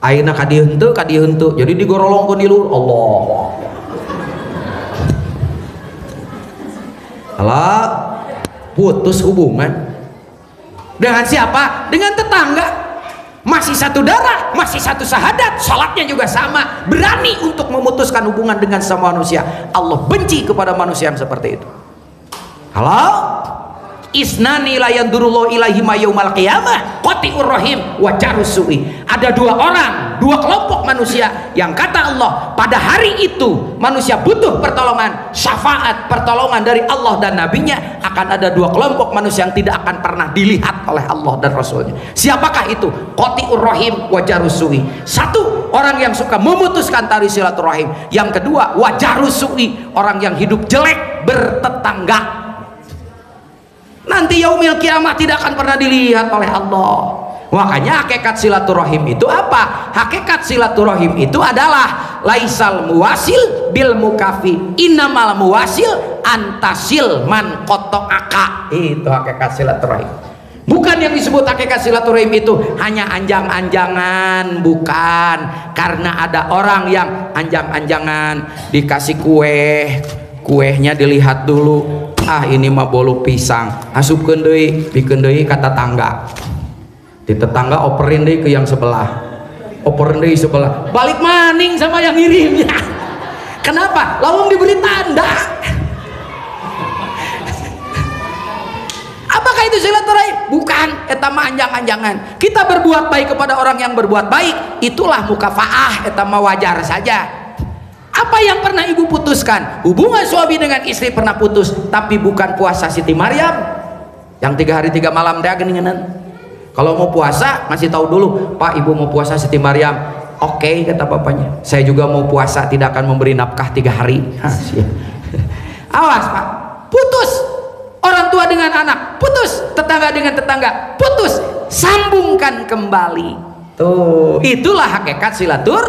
Ayeuna ka dieu henteu, jadi digorolongkeun di luhur. Allah. Alah, putus hubungan. Dengan siapa? Dengan tetangga. Masih satu darah, masih satu syahadat, salatnya juga sama, berani untuk memutuskan hubungan dengan semua manusia. Allah benci kepada manusia yang seperti itu. Halo? Isnani la yandurullahu ilaihi ma yaumal qiyamah qati'ur rahim wa jarus su'i. Ada dua orang, dua kelompok manusia yang kata Allah pada hari itu manusia butuh pertolongan, syafaat, pertolongan dari Allah dan nabinya. Akan ada dua kelompok manusia yang tidak akan pernah dilihat oleh Allah dan Rasulnya. Siapakah itu? Qati'ur rahim wa jarus su'i. Satu, orang yang suka memutuskan tali silaturahim. Yang kedua, wa jarus su'i, orang yang hidup jelek bertetangga. Nanti yaumil kiamat tidak akan pernah dilihat oleh Allah. Makanya hakikat silaturahim itu apa? Hakikat silaturahim itu adalah laisal muwasil bil mukafi, innamal muwasil antasil man qata'aka. Itu hakikat silaturahim. Bukan yang disebut hakikat silaturahim itu hanya anjang-anjangan, bukan. Karena ada orang yang anjang-anjangan dikasih kuehnya dilihat dulu, ini mah bolu pisang, asupkeun deui, pikeun deui ka tetangga. Di tetangga operin deui ke yang sebelah, operin deui sebelah, balik maning sama yang ngirimnya. Kenapa? Lawang diberi tanda. Apakah itu silaturahim? Bukan, eta mah anjang-anjangan. Kita berbuat baik kepada orang yang berbuat baik, itulah mukafaah, eta mah wajar saja. Apa yang pernah ibu putuskan? Hubungan suami dengan istri pernah putus, tapi bukan puasa Siti Maryam yang 3 hari 3 malam dia geningan. Kalau mau puasa ngasih tahu dulu, Pak, ibu mau puasa Siti Maryam. Oke, kata bapaknya, saya juga mau puasa, tidak akan memberi nafkah 3 hari. Awas Pak, putus. Orang tua dengan anak putus, tetangga dengan tetangga putus, sambungkan kembali. Tuh, itulah hakikat silatur.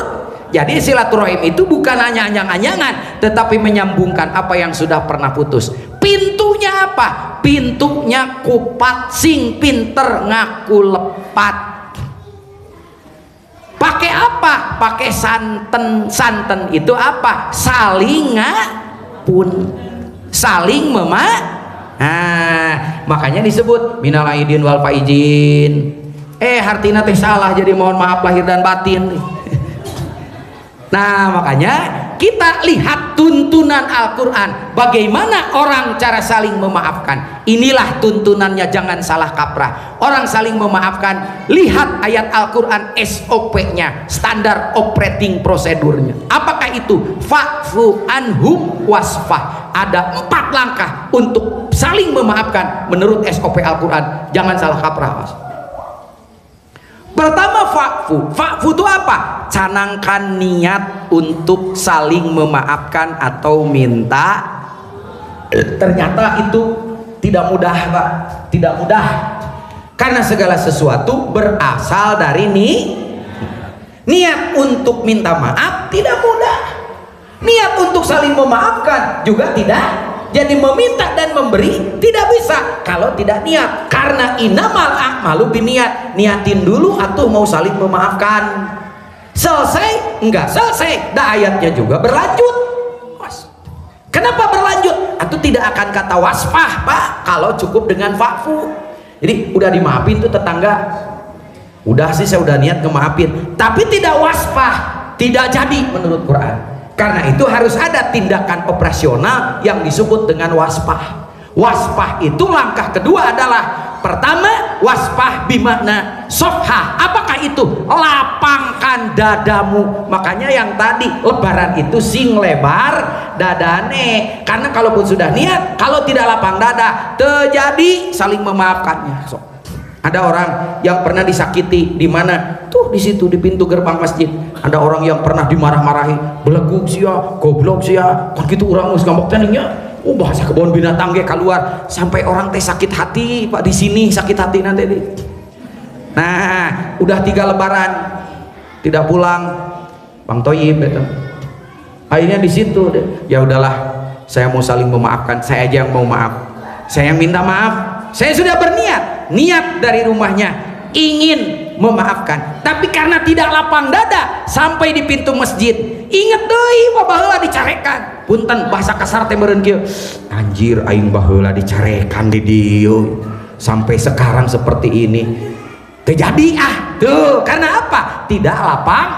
Jadi silaturahim itu bukan hanya anjang-anjangan, tetapi menyambungkan apa yang sudah pernah putus. Pintunya apa? Pintunya kupat sing pinter ngaku lepat. Pakai apa? Pakai santen. Santen itu apa? Saling ngapun, saling makanya disebut minal aidin wal faizin. Hartina teh salah, jadi mohon maaf lahir dan batin. Nah, makanya kita lihat tuntunan Al-Quran, bagaimana orang cara saling memaafkan. Inilah tuntunannya, jangan salah kaprah. Orang saling memaafkan, lihat ayat Al-Quran, SOP-nya, standar operating prosedurnya. Apakah itu? Fa'fu anhum wasfah. Ada 4 langkah untuk saling memaafkan menurut SOP Al-Quran. Jangan salah kaprah, Mas. Pertama, fa'fu itu apa? Canangkan niat untuk saling memaafkan atau minta. Ternyata itu tidak mudah, Pak. Tidak mudah, karena segala sesuatu berasal dari niat. Untuk minta maaf tidak mudah, niat untuk saling memaafkan juga tidak. Jadi meminta dan memberi tidak bisa kalau tidak niat. Karena innamal a'malu binniat. Niatin dulu atuh mau saling memaafkan. Selesai enggak selesai, dah ayatnya juga berlanjut. Kenapa berlanjut? Atau tidak akan kata wasfah Pak kalau cukup dengan fa'fu. Jadi udah dimaafin tuh tetangga, udah sih saya udah niat ngemaafin, tapi tidak wasfah, tidak jadi menurut Quran. Karena itu harus ada tindakan operasional yang disebut dengan wasfah. Wasfah itu langkah kedua adalah, pertama wasfah bimakna sofha. Apakah itu? Lapangkan dadamu. Makanya yang tadi lebaran itu sing lebar dadane. Karena kalaupun sudah niat, kalau tidak lapang dada, terjadi saling memaafkannya. So, ada orang yang pernah disakiti di mana? Tuh di situ di pintu gerbang masjid. Ada orang yang pernah dimarah-marahi, beleguk sia, goblok sia, kan gitu orang mus ngambek teningnya. Bahasa kebun binatang ge keluar, sampai orang teh sakit hati Pak, di sini sakit hati nanti di. Nah, udah 3 lebaran tidak pulang Bang Toyib gitu. Akhirnya di situ deh, ya udahlah, saya mau saling memaafkan, saya aja yang mau maaf, saya yang minta maaf, saya sudah berniat, niat dari rumahnya ingin memaafkan, tapi karena tidak lapang dada sampai di pintu masjid, inget deui baheula dicarekan. Punten bahasa kasar teh meureun kieu. Anjir aing baheula dicarekan di dieu. Sampai sekarang seperti ini. Terjadi tuh, karena apa? Tidak lapang.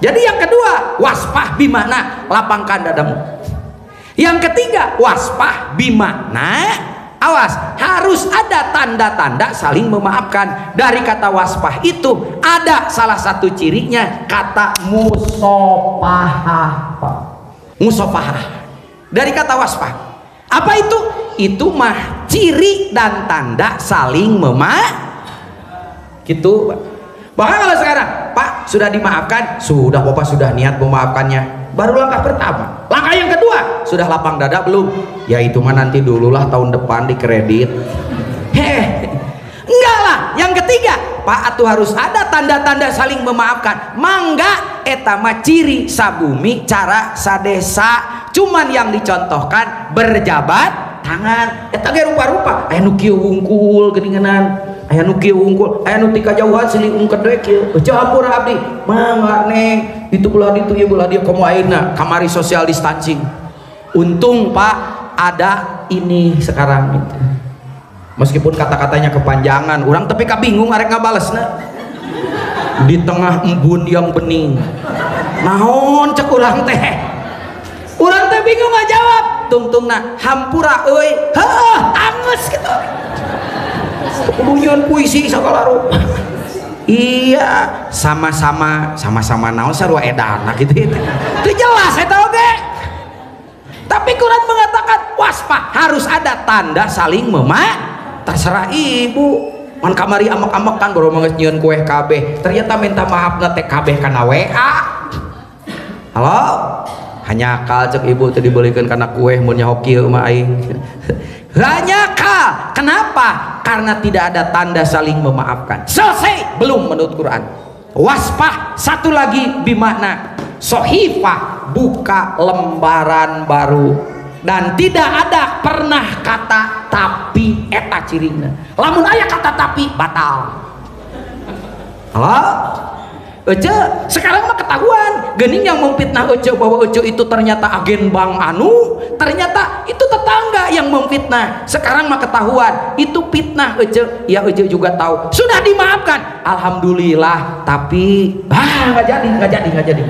Jadi yang kedua, wasfah bimakna lapangkan dadamu. Yang ketiga, wasfah bimakna, awas, harus ada tanda-tanda saling memaafkan. Dari kata wasfah itu ada salah satu cirinya kata musofahah. Musofahah dari kata wasfah. Apa itu? Itu mah ciri dan tanda saling gitu. Bahkan kalau sekarang Pak sudah dimaafkan, sudah Bapak sudah niat memaafkannya, baru langkah pertama. Langkah yang kedua, sudah lapang dada belum? Ya itu mah nanti dululah, tahun depan dikredit. Enggak lah. Yang ketiga, Pak atuh harus ada tanda-tanda saling memaafkan. Mangga eta mah ciri sabumi cara sadesa. Cuman yang dicontohkan berjabat tangan. Eta ge rupa-rupa. Aya nu kieu wungkul geuninganan, aya nu kieu wungkul, aya nu ti kajauhan siliung kedue kieu. Campur abdi, mangga neng, itu belah ditu ieu belah dia komo ayeuna kamari social distancing. Untung Pak ada ini sekarang gitu. Meskipun kata-katanya kepanjangan, orang tapi kabingung arek ngabalesna. Di tengah embun yang bening, naon cek urang teh? Urang teh bingung ngajawab. Tungtungna hampura euy, heuh angeus kitu. Bunyian puisi sagala rupa. Iya, sama-sama naon sarua edana gitu. Itu jelas eta oge. Tapi Quran mengatakan wasfah, harus ada tanda saling terserah ibu man kamari amak-amak kan baru nyieun kue kabeh, ternyata minta maaf teh kabeh karena WA. Halo, hanya kal cek ibu tadi dibelikan karena kue mun nyaho kieu mah aing. Hanya kal. Kenapa? Karena tidak ada tanda saling memaafkan. Selesai belum menurut Quran. Wasfah satu lagi bimakna sohifah, buka lembaran baru. Dan tidak ada pernah kata tapi, eta cirina. Lamun aya kata tapi batal. Halo? Ece, sekarang mah ketahuan geuning yang memfitnah Ece bahwa Ece itu ternyata agen bank anu, ternyata itu tetangga yang memfitnah. Sekarang mah ketahuan itu fitnah Ece, ya Ece juga tahu. Sudah dimaafkan, alhamdulillah, tapi nggak jadi.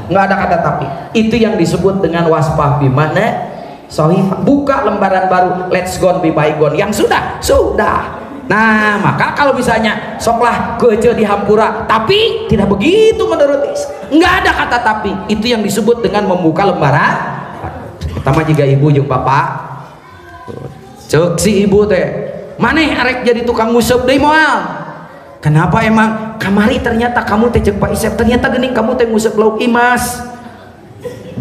Nggak ada kata tapi. Itu yang disebut dengan wasfah bimana sohifah, buka lembaran baru, let's go be bygone. Yang sudah. Nah, maka kalau misalnya soklah kece dihampura, tapi tidak begitu menurut Islam, nggak ada kata tapi. Itu yang disebut dengan membuka lembaran. Pertama juga ibu jeung bapak, cek si ibu teh, maneh arek jadi tukang nguseup deui moal. Kenapa emang? Kamari ternyata kamu teh cek Pak Isep, ternyata geuning kamu teh nguseup lauk Imas.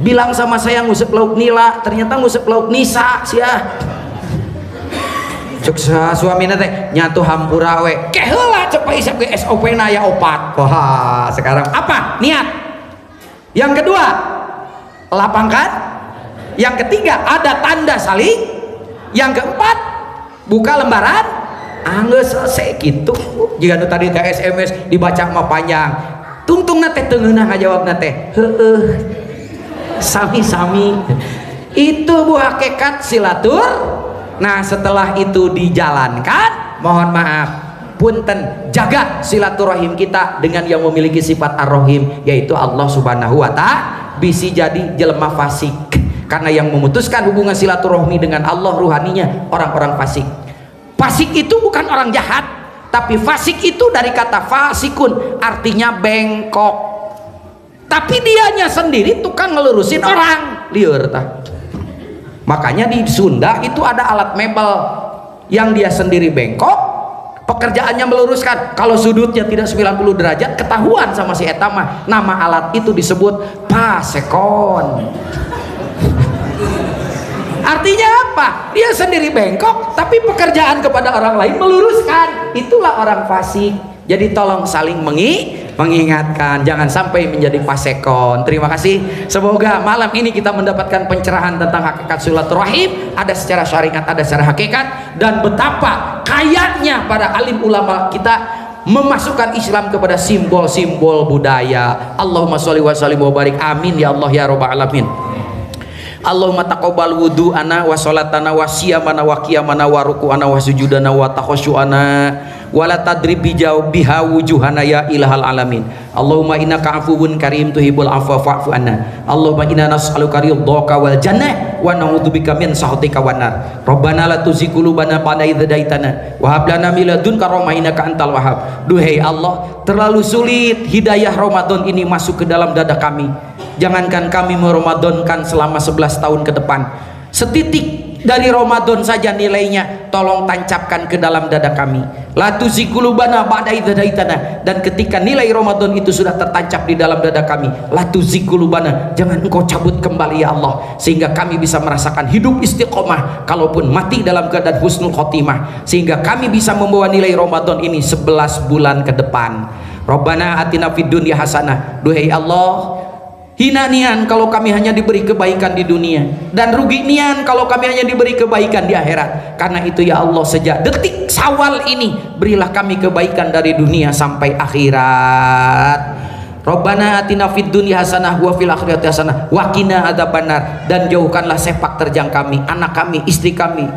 Bilang sama saya nguseup lauk Nila, ternyata nguseup lauk Nisa sia. Cek suamina teh nyatu hampura we. Ke heula cek Pak Isep ge SOP-na aya 4. Wah, sekarang apa? Niat. Yang kedua, lapangkan. Yang ketiga, ada tanda saling. Yang keempat, buka lembaran. Anggeus selesai gitu. Jika tadi ke SMS dibaca mah panjang, tungtung nate tengeunah ngajawab nate heueuh sami-sami. Itu bu hakikat silatur. Nah setelah itu dijalankan, mohon maaf punten, jaga silaturahim kita dengan yang memiliki sifat ar-rahim, yaitu Allah subhanahu wa ta'ala. Bisi jadi jelema fasik, karena yang memutuskan hubungan silaturahmi dengan Allah ruhaninya orang-orang fasik. Fasik itu bukan orang jahat, tapi fasik itu dari kata fasikun, artinya bengkok. Tapi dianya sendiri tukang ngelurusin orang, liur tah. Makanya di Sunda itu ada alat mebel yang dia sendiri bengkok, pekerjaannya meluruskan. Kalau sudutnya tidak 90 derajat ketahuan sama si etama. Nama alat itu disebut pasekon. Artinya apa? Dia sendiri bengkok tapi pekerjaan kepada orang lain meluruskan. Itulah orang fasik. Jadi tolong saling mengingatkan, jangan sampai menjadi pasekon. Terima kasih. Semoga malam ini kita mendapatkan pencerahan tentang hakikat silaturahim, ada secara syariat, ada secara hakikat, dan betapa kayanya para alim ulama kita memasukkan Islam kepada simbol-simbol budaya. Allahumma sholli wa sallim wa barik, amin ya Allah ya rabbal alamin. Allahumma taqabbal wudu'ana wa sholatana wa siyamana wa qiyamana wa ruku'ana wa sujudana wa takhasyu'ana wa la tadrib biha wujuhana ya ilahal alamin. Allahumma innaka afuwun karim tuhibbul afwa fa'fu anna. Allahumma inna nas'aluka ridhaka wal jannah wa na'udzubika min sakhatika wan nar. Rabbana la tuzigh qulubana ba'da idh hadaitana wa hab lana min ladunka rahmah innaka antal wahhab. Duhai Allah, terlalu sulit hidayah Ramadan ini masuk ke dalam dada kami. Jangankan kami meramadankan selama 11 tahun ke depan, setitik dari Ramadan saja nilainya tolong tancapkan ke dalam dada kami. La tuzigh qulubana ba'da idh hadaitana, dan ketika nilai Ramadan itu sudah tertancap di dalam dada kami, la tuzigh qulubana, jangan engkau cabut kembali ya Allah, sehingga kami bisa merasakan hidup istiqomah kalaupun mati dalam keadaan husnul khotimah, sehingga kami bisa membawa nilai Ramadan ini 11 bulan ke depan. Rabbana atina fid dunya hasanah. Duhai Allah, hina nian kalau kami hanya diberi kebaikan di dunia, dan rugi nian kalau kami hanya diberi kebaikan di akhirat. Karena itu ya Allah, sejak detik Syawal ini berilah kami kebaikan dari dunia sampai akhirat. Rabbana atina fid dunya hasanah wa fil akhirati hasanah wa qina adzabannar, dan jauhkanlah sepak terjang kami, anak kami, istri kami,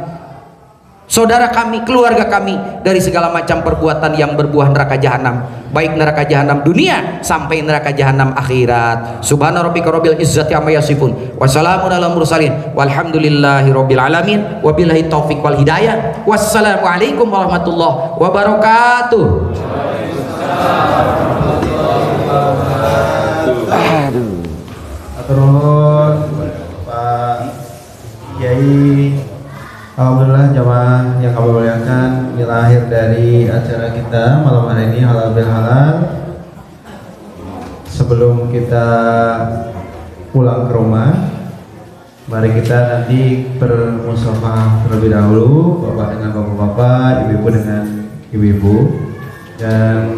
saudara kami, keluarga kami dari segala macam perbuatan yang berbuah neraka jahanam, baik neraka jahanam dunia sampai neraka jahanam akhirat. Subhana rabbika rabbil izzati amma yasifun wa salamun alal mursalin walhamdulillahi rabbil alamin wabillahi taufiq wal hidayah. Wassalamu alaikum warahmatullahi wabarakatuh. Aduh. Terus Pak Kiai, alhamdulillah jamaah yang kami muliakan, inilah akhir dari acara kita malam hari ini, halal bil halal. Sebelum kita pulang ke rumah, mari kita nanti bermusafah terlebih dahulu, bapak dengan bapak-bapak, ibu-ibu dengan ibu-ibu, dan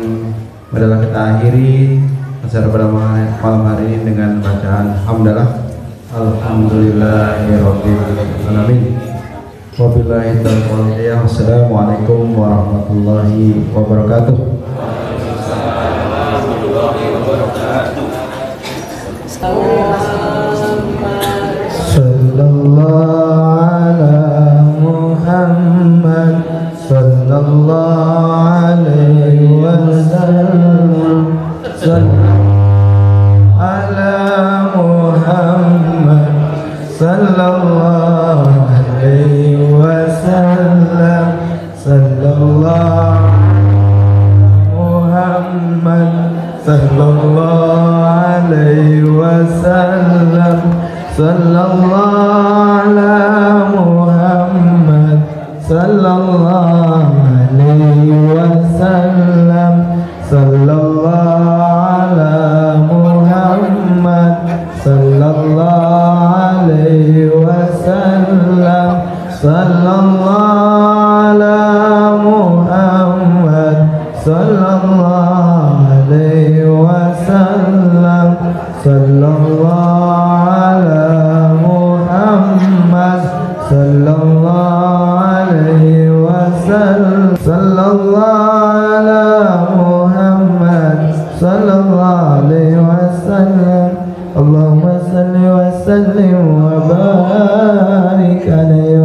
adalah kita akhiri acara pada malam hari ini dengan bacaan hamdalah alhamdulillahirabbil alamin. Wabillahi taufiq wal hidayah. Wassalamualaikum warahmatullahi wabarakatuh. Sallallahu ala Muhammad sallallahu alaihi wasallam. Sallallahu ala Muhammad sallallahu alaihi wasallam. Sallallahu Muhammad sallallahu alaihi wasallam. Sallallahu ala Muhammad sallallahu alaihi wasallam. Sallallahu ala Muhammad sallallahu alaihi wasallam. Sallallahu ala Muhammad sallallahu alaihi wasallam. Sallallahu ala Muhammad sallallahu alaihi wasallam. Sallallahu ala Muhammad sallallahu alaihi wasallam. Allahumma salli wa sallim wa barik alaihi